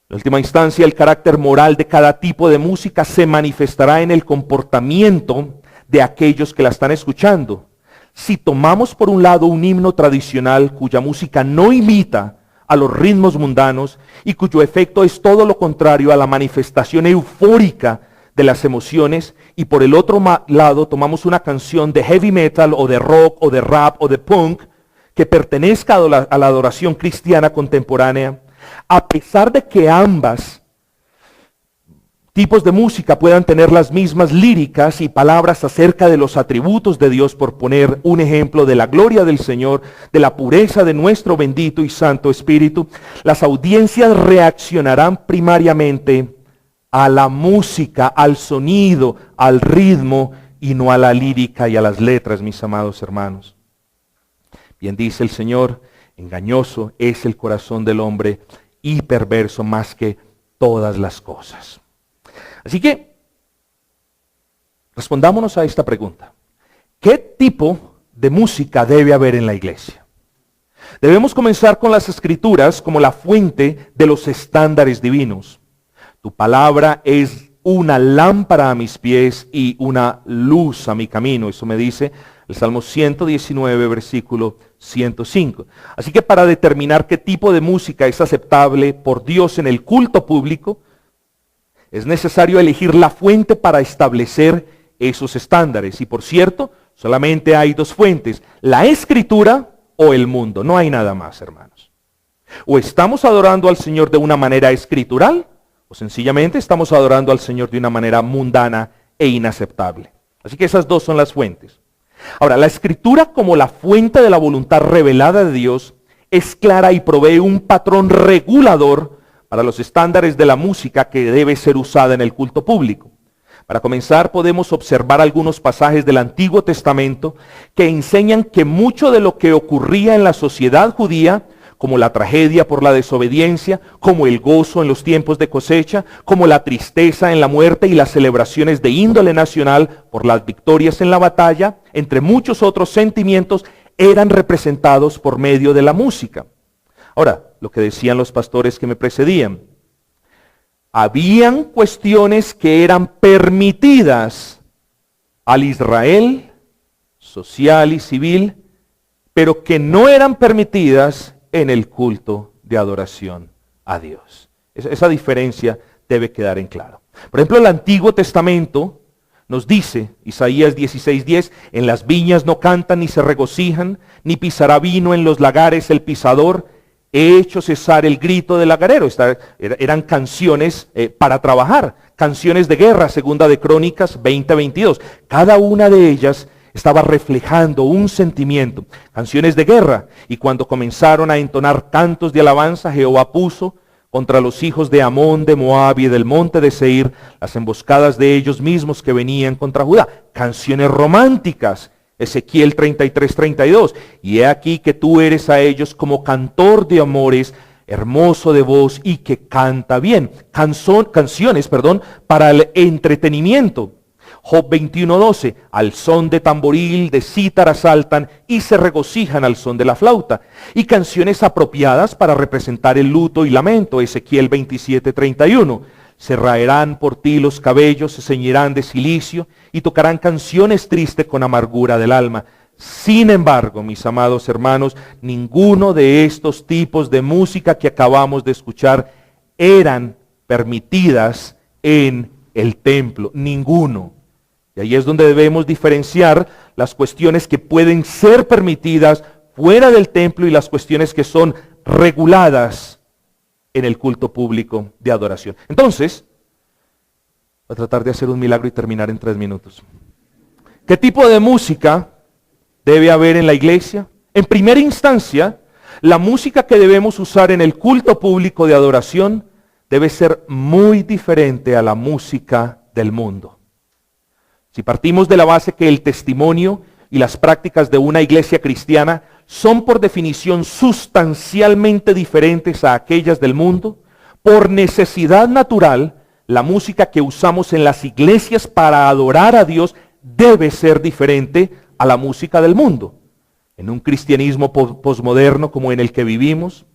En última instancia, el carácter moral de cada tipo de música se manifestará en el comportamiento de aquellos que la están escuchando. Si tomamos por un lado un himno tradicional cuya música no imita a los ritmos mundanos y cuyo efecto es todo lo contrario a la manifestación eufórica de las emociones, y por el otro lado tomamos una canción de heavy metal o de rock o de rap o de punk que pertenezca a la adoración cristiana contemporánea, a pesar de que ambas tipos de música puedan tener las mismas líricas y palabras acerca de los atributos de Dios, por poner un ejemplo de la gloria del Señor, de la pureza de nuestro bendito y santo Espíritu, las audiencias reaccionarán primariamente a la música, al sonido, al ritmo y no a la lírica y a las letras, mis amados hermanos. Bien dice el Señor, engañoso es el corazón del hombre y perverso más que todas las cosas. Así que, respondámonos a esta pregunta. ¿Qué tipo de música debe haber en la iglesia? Debemos comenzar con las Escrituras como la fuente de los estándares divinos. Tu palabra es una lámpara a mis pies y una luz a mi camino. Eso me dice el Salmo 119, versículo 105. Así que para determinar qué tipo de música es aceptable por Dios en el culto público, es necesario elegir la fuente para establecer esos estándares. Y por cierto, solamente hay dos fuentes, la Escritura o el mundo. No hay nada más, hermanos. O estamos adorando al Señor de una manera escritural, o sencillamente estamos adorando al Señor de una manera mundana e inaceptable. Así que esas dos son las fuentes. Ahora, la Escritura como la fuente de la voluntad revelada de Dios es clara y provee un patrón regulador para los estándares de la música que debe ser usada en el culto público. Para comenzar, podemos observar algunos pasajes del Antiguo Testamento que enseñan que mucho de lo que ocurría en la sociedad judía, como la tragedia por la desobediencia, como el gozo en los tiempos de cosecha, como la tristeza en la muerte y las celebraciones de índole nacional por las victorias en la batalla, entre muchos otros sentimientos, eran representados por medio de la música. Ahora, lo que decían los pastores que me precedían, habían cuestiones que eran permitidas al Israel social y civil, pero que no eran permitidas en el culto de adoración a Dios. Esa diferencia debe quedar en claro. Por ejemplo, el Antiguo Testamento nos dice, Isaías 16:10, en las viñas no cantan ni se regocijan, ni pisará vino en los lagares el pisador. He hecho cesar el grito del lagarero. Eran canciones para trabajar, canciones de guerra, segunda de Crónicas 20:22. Cada una de ellas estaba reflejando un sentimiento, canciones de guerra. Y cuando comenzaron a entonar cantos de alabanza, Jehová puso contra los hijos de Amón, de Moab y del monte de Seir las emboscadas de ellos mismos que venían contra Judá. Canciones románticas. Ezequiel 33:32, y he aquí que tú eres a ellos como cantor de amores, hermoso de voz y que canta bien. Canciones para el entretenimiento. Job 21:12, al son de tamboril, de cítara saltan y se regocijan al son de la flauta. Y canciones apropiadas para representar el luto y lamento. Ezequiel 27:31. Se raerán por ti los cabellos, se ceñirán de cilicio y tocarán canciones tristes con amargura del alma. Sin embargo, mis amados hermanos, ninguno de estos tipos de música que acabamos de escuchar eran permitidas en el templo. Ninguno. Y ahí es donde debemos diferenciar las cuestiones que pueden ser permitidas fuera del templo y las cuestiones que son reguladas en el culto público de adoración. Entonces, voy a tratar de hacer un milagro y terminar en 3 minutos. ¿Qué tipo de música debe haber en la iglesia? En primera instancia, la música que debemos usar en el culto público de adoración debe ser muy diferente a la música del mundo. Si partimos de la base que el testimonio y las prácticas de una iglesia cristiana son por definición sustancialmente diferentes a aquellas del mundo, por necesidad natural, la música que usamos en las iglesias para adorar a Dios debe ser diferente a la música del mundo. En un cristianismo posmoderno como en el que vivimos,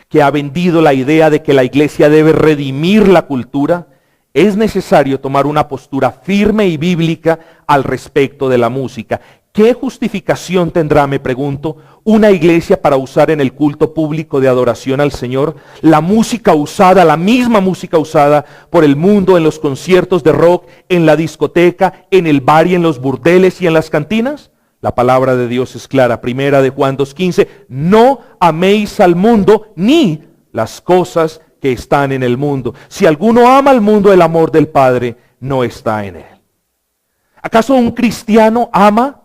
que ha vendido la idea de que la iglesia debe redimir la cultura, es necesario tomar una postura firme y bíblica al respecto de la música. ¿Qué justificación tendrá, me pregunto, una iglesia para usar en el culto público de adoración al Señor la música usada, la misma música usada por el mundo en los conciertos de rock, en la discoteca, en el bar y en los burdeles y en las cantinas? La palabra de Dios es clara, primera de Juan 2:15, no améis al mundo ni las cosas que están en el mundo. Si alguno ama al mundo, el amor del Padre no está en él. ¿Acaso un cristiano ama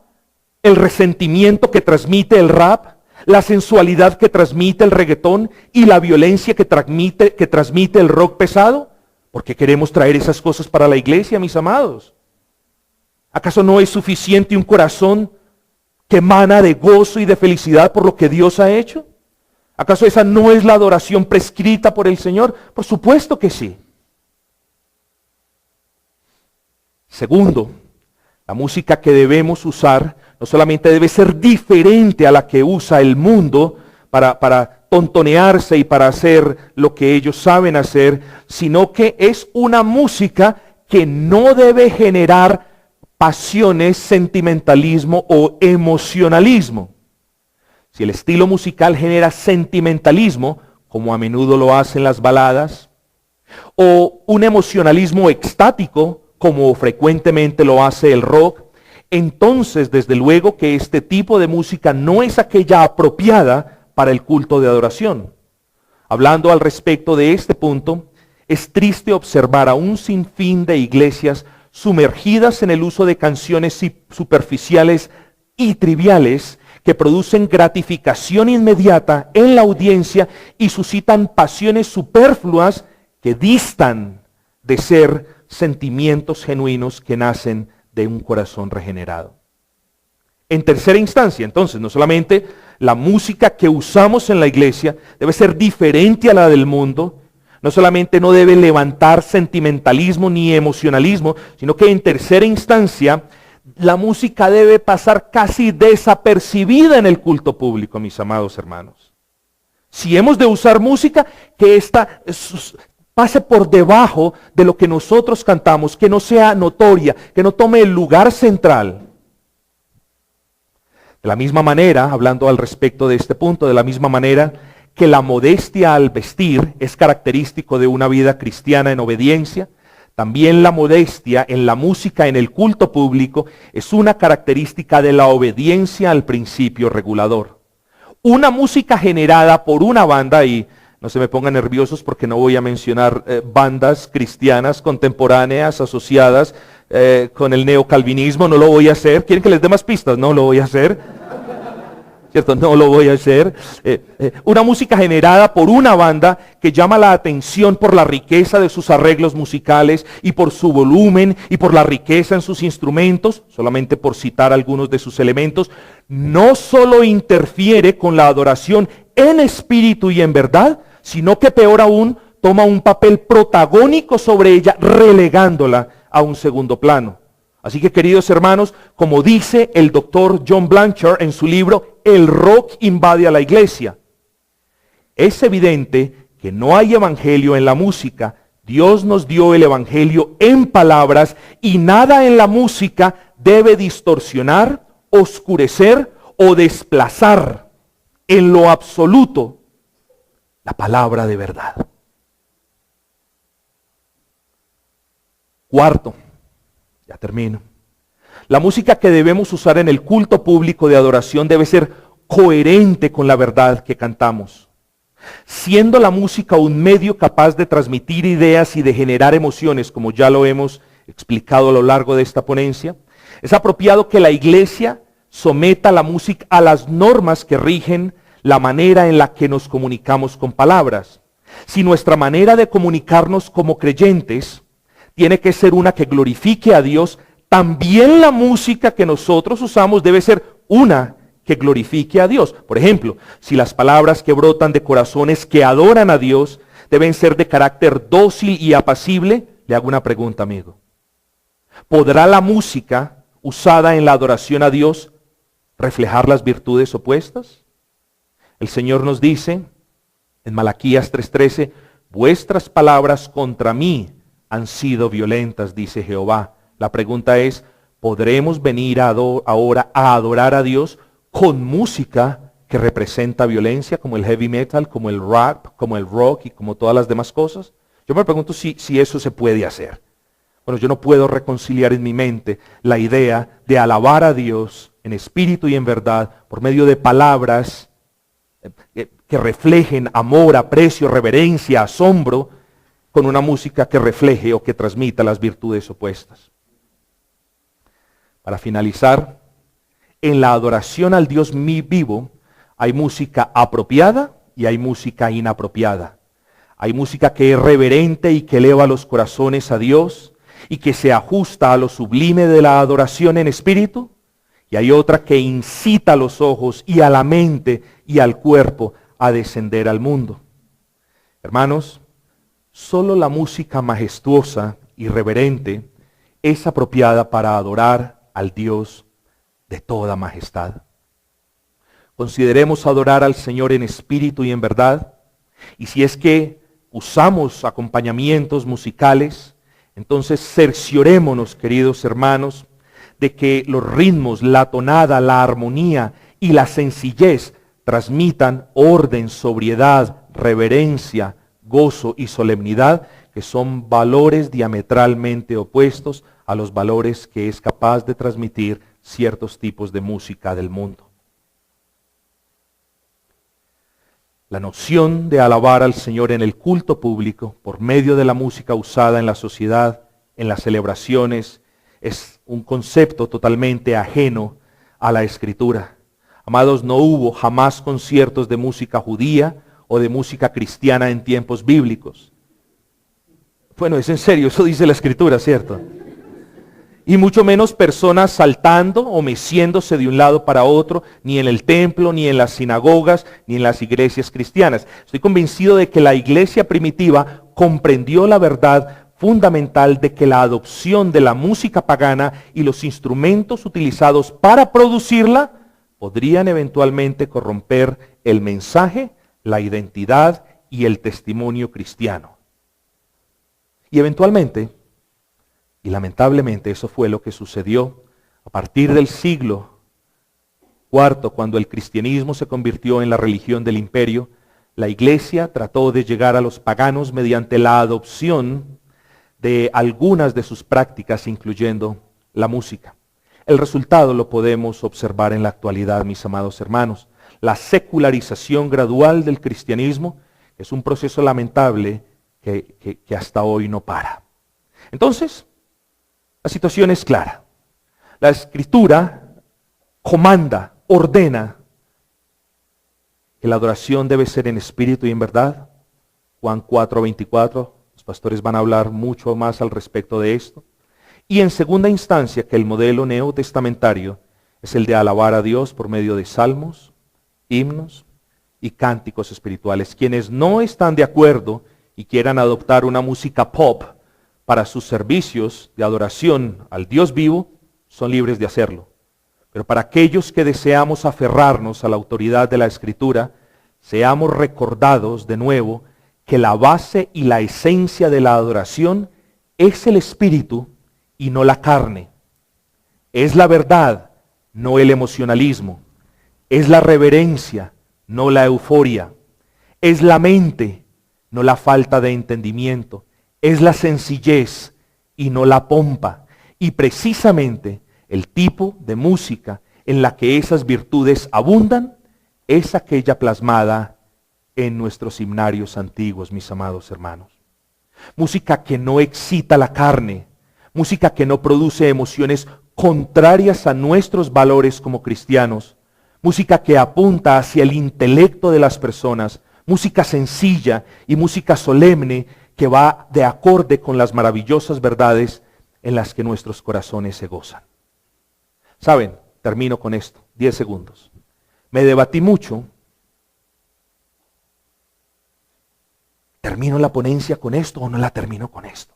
el resentimiento que transmite el rap, la sensualidad que transmite el reggaetón y la violencia que transmite el rock pesado? Porque queremos traer esas cosas para la iglesia, mis amados. ¿Acaso no es suficiente un corazón que emana de gozo y de felicidad por lo que Dios ha hecho? ¿Acaso esa no es la adoración prescrita por el Señor? Por supuesto que sí. Segundo, la música que debemos usar no solamente debe ser diferente a la que usa el mundo para tontonearse y para hacer lo que ellos saben hacer, sino que es una música que no debe generar pasiones, sentimentalismo o emocionalismo. Si el estilo musical genera sentimentalismo, como a menudo lo hacen las baladas, o un emocionalismo extático, como frecuentemente lo hace el rock, entonces desde luego que este tipo de música no es aquella apropiada para el culto de adoración. Hablando al respecto de este punto, es triste observar a un sinfín de iglesias sumergidas en el uso de canciones superficiales y triviales que producen gratificación inmediata en la audiencia y suscitan pasiones superfluas que distan de ser sentimientos genuinos que nacen de un corazón regenerado. En tercera instancia, entonces, no solamente la música que usamos en la iglesia debe ser diferente a la del mundo, no solamente no debe levantar sentimentalismo ni emocionalismo, sino que en tercera instancia la música debe pasar casi desapercibida en el culto público, mis amados hermanos. Si hemos de usar música, que ésta pase por debajo de lo que nosotros cantamos, que no sea notoria, que no tome el lugar central. De la misma manera, hablando al respecto de este punto, de la misma manera que la modestia al vestir es característico de una vida cristiana en obediencia, también la modestia en la música en el culto público es una característica de la obediencia al principio regulador. Una música generada por una banda, y no se me pongan nerviosos porque no voy a mencionar bandas cristianas contemporáneas asociadas con el neocalvinismo, no lo voy a hacer. ¿Quieren que les dé más pistas? No lo voy a hacer. ¿Cierto? No lo voy a hacer. Una música generada por una banda que llama la atención por la riqueza de sus arreglos musicales y por su volumen y por la riqueza en sus instrumentos, solamente por citar algunos de sus elementos, no solo interfiere con la adoración en espíritu y en verdad, sino que peor aún, toma un papel protagónico sobre ella, relegándola a un segundo plano. Así que, queridos hermanos, como dice el doctor John Blanchard en su libro El rock invade a la iglesia, es evidente que no hay evangelio en la música. Dios nos dio el evangelio en palabras y nada en la música debe distorsionar, oscurecer o desplazar en lo absoluto la palabra de verdad. Cuarto, ya termino. La música que debemos usar en el culto público de adoración debe ser coherente con la verdad que cantamos. Siendo la música un medio capaz de transmitir ideas y de generar emociones, como ya lo hemos explicado a lo largo de esta ponencia, es apropiado que la iglesia someta la música a las normas que rigen la manera en la que nos comunicamos con palabras. Si nuestra manera de comunicarnos como creyentes tiene que ser una que glorifique a Dios, también la música que nosotros usamos debe ser una que glorifique a Dios. Por ejemplo, si las palabras que brotan de corazones que adoran a Dios deben ser de carácter dócil y apacible, le hago una pregunta, amigo. ¿Podrá la música usada en la adoración a Dios reflejar las virtudes opuestas? El Señor nos dice en Malaquías 3:13, vuestras palabras contra mí han sido violentas, dice Jehová. La pregunta es, ¿podremos venir ahora a adorar a Dios con música que representa violencia, como el heavy metal, como el rap, como el rock y como todas las demás cosas? Yo me pregunto si eso se puede hacer. Bueno, yo no puedo reconciliar en mi mente la idea de alabar a Dios en espíritu y en verdad por medio de palabras que reflejen amor, aprecio, reverencia, asombro, con una música que refleje o que transmita las virtudes opuestas. Para finalizar, en la adoración al Dios vivo hay música apropiada y hay música inapropiada. Hay música que es reverente y que eleva los corazones a Dios y que se ajusta a lo sublime de la adoración en espíritu, y hay otra que incita a los ojos y a la mente y al cuerpo a descender al mundo. Hermanos, solo la música majestuosa y reverente es apropiada para adorar al Dios de toda majestad. Consideremos adorar al Señor en espíritu y en verdad, y si es que usamos acompañamientos musicales, entonces cerciorémonos, queridos hermanos, de que los ritmos, la tonada, la armonía y la sencillez transmitan orden, sobriedad, reverencia, gozo y solemnidad, que son valores diametralmente opuestos a los valores que es capaz de transmitir ciertos tipos de música del mundo. La noción de alabar al Señor en el culto público por medio de la música usada en la sociedad, en las celebraciones, es un concepto totalmente ajeno a la Escritura. Amados, no hubo jamás conciertos de música judía o de música cristiana en tiempos bíblicos. Bueno, es en serio, eso dice la Escritura, ¿cierto? Y mucho menos personas saltando o meciéndose de un lado para otro, ni en el templo, ni en las sinagogas, ni en las iglesias cristianas. Estoy convencido de que la iglesia primitiva comprendió la verdad fundamental de que la adopción de la música pagana y los instrumentos utilizados para producirla podrían eventualmente corromper el mensaje, la identidad y el testimonio cristiano. Y eventualmente, y lamentablemente eso fue lo que sucedió a partir del siglo IV, cuando el cristianismo se convirtió en la religión del imperio, la iglesia trató de llegar a los paganos mediante la adopción de algunas de sus prácticas, incluyendo la música. El resultado lo podemos observar en la actualidad, mis amados hermanos. La secularización gradual del cristianismo es un proceso lamentable que hasta hoy no para. Entonces, la situación es clara. La Escritura comanda, ordena que la adoración debe ser en espíritu y en verdad. Juan 4:24, los pastores van a hablar mucho más al respecto de esto. Y en segunda instancia, que el modelo neotestamentario es el de alabar a Dios por medio de salmos, himnos y cánticos espirituales. Quienes no están de acuerdo y quieran adoptar una música pop para sus servicios de adoración al Dios vivo, son libres de hacerlo. Pero para aquellos que deseamos aferrarnos a la autoridad de la Escritura, seamos recordados de nuevo que la base y la esencia de la adoración es el espíritu y no la carne. Es la verdad, no el emocionalismo. Es la reverencia, no la euforia. Es la mente, no la falta de entendimiento. Es la sencillez y no la pompa. Y precisamente el tipo de música en la que esas virtudes abundan es aquella plasmada en nuestros himnarios antiguos, mis amados hermanos. Música que no excita la carne, música que no produce emociones contrarias a nuestros valores como cristianos, música que apunta hacia el intelecto de las personas, música sencilla y música solemne que va de acorde con las maravillosas verdades en las que nuestros corazones se gozan. ¿Saben? Termino con esto, 10 segundos. Me debatí mucho. ¿Termino la ponencia con esto o no la termino con esto?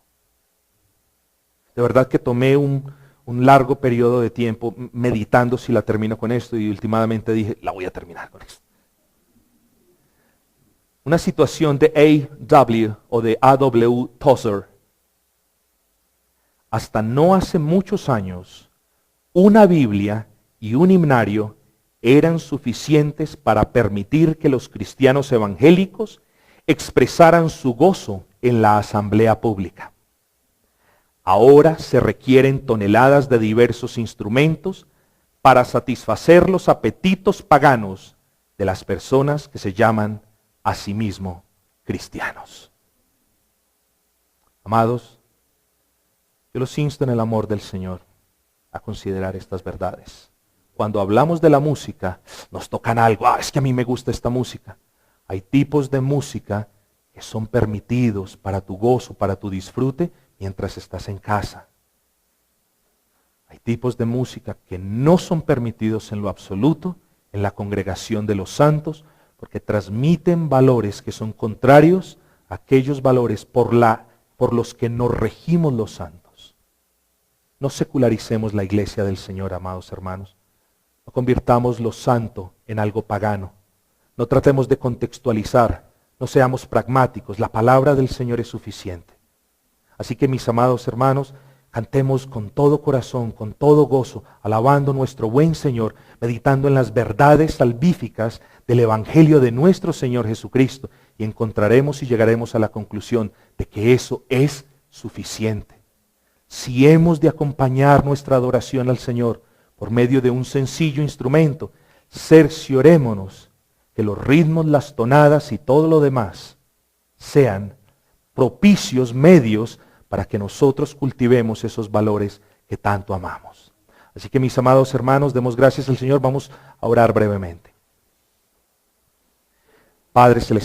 De verdad que tomé un largo periodo de tiempo meditando si la termino con esto y últimamente dije, la voy a terminar con esto. Una situación de A.W. o de A.W. Tozer. Hasta no hace muchos años, una Biblia y un himnario eran suficientes para permitir que los cristianos evangélicos expresaran su gozo en la asamblea pública. Ahora se requieren toneladas de diversos instrumentos para satisfacer los apetitos paganos de las personas que se llaman a sí mismos cristianos. Amados, yo los insto en el amor del Señor a considerar estas verdades. Cuando hablamos de la música, nos tocan algo. Es que a mí me gusta esta música. Hay tipos de música que son permitidos para tu gozo, para tu disfrute, mientras estás en casa. Hay tipos de música que no son permitidos en lo absoluto en la congregación de los santos, porque transmiten valores que son contrarios a aquellos valores por los que nos regimos los santos. No secularicemos la iglesia del Señor, amados hermanos. No convirtamos lo santo en algo pagano. No tratemos de contextualizar. No seamos pragmáticos. La palabra del Señor es suficiente. Así que, mis amados hermanos, cantemos con todo corazón, con todo gozo, alabando a nuestro buen Señor, meditando en las verdades salvíficas del Evangelio de nuestro Señor Jesucristo, y encontraremos y llegaremos a la conclusión de que eso es suficiente. Si hemos de acompañar nuestra adoración al Señor por medio de un sencillo instrumento, cerciorémonos que los ritmos, las tonadas y todo lo demás sean propicios medios para que nosotros cultivemos esos valores que tanto amamos. Así que, mis amados hermanos, demos gracias al Señor. Vamos a orar brevemente. Padre Celestial,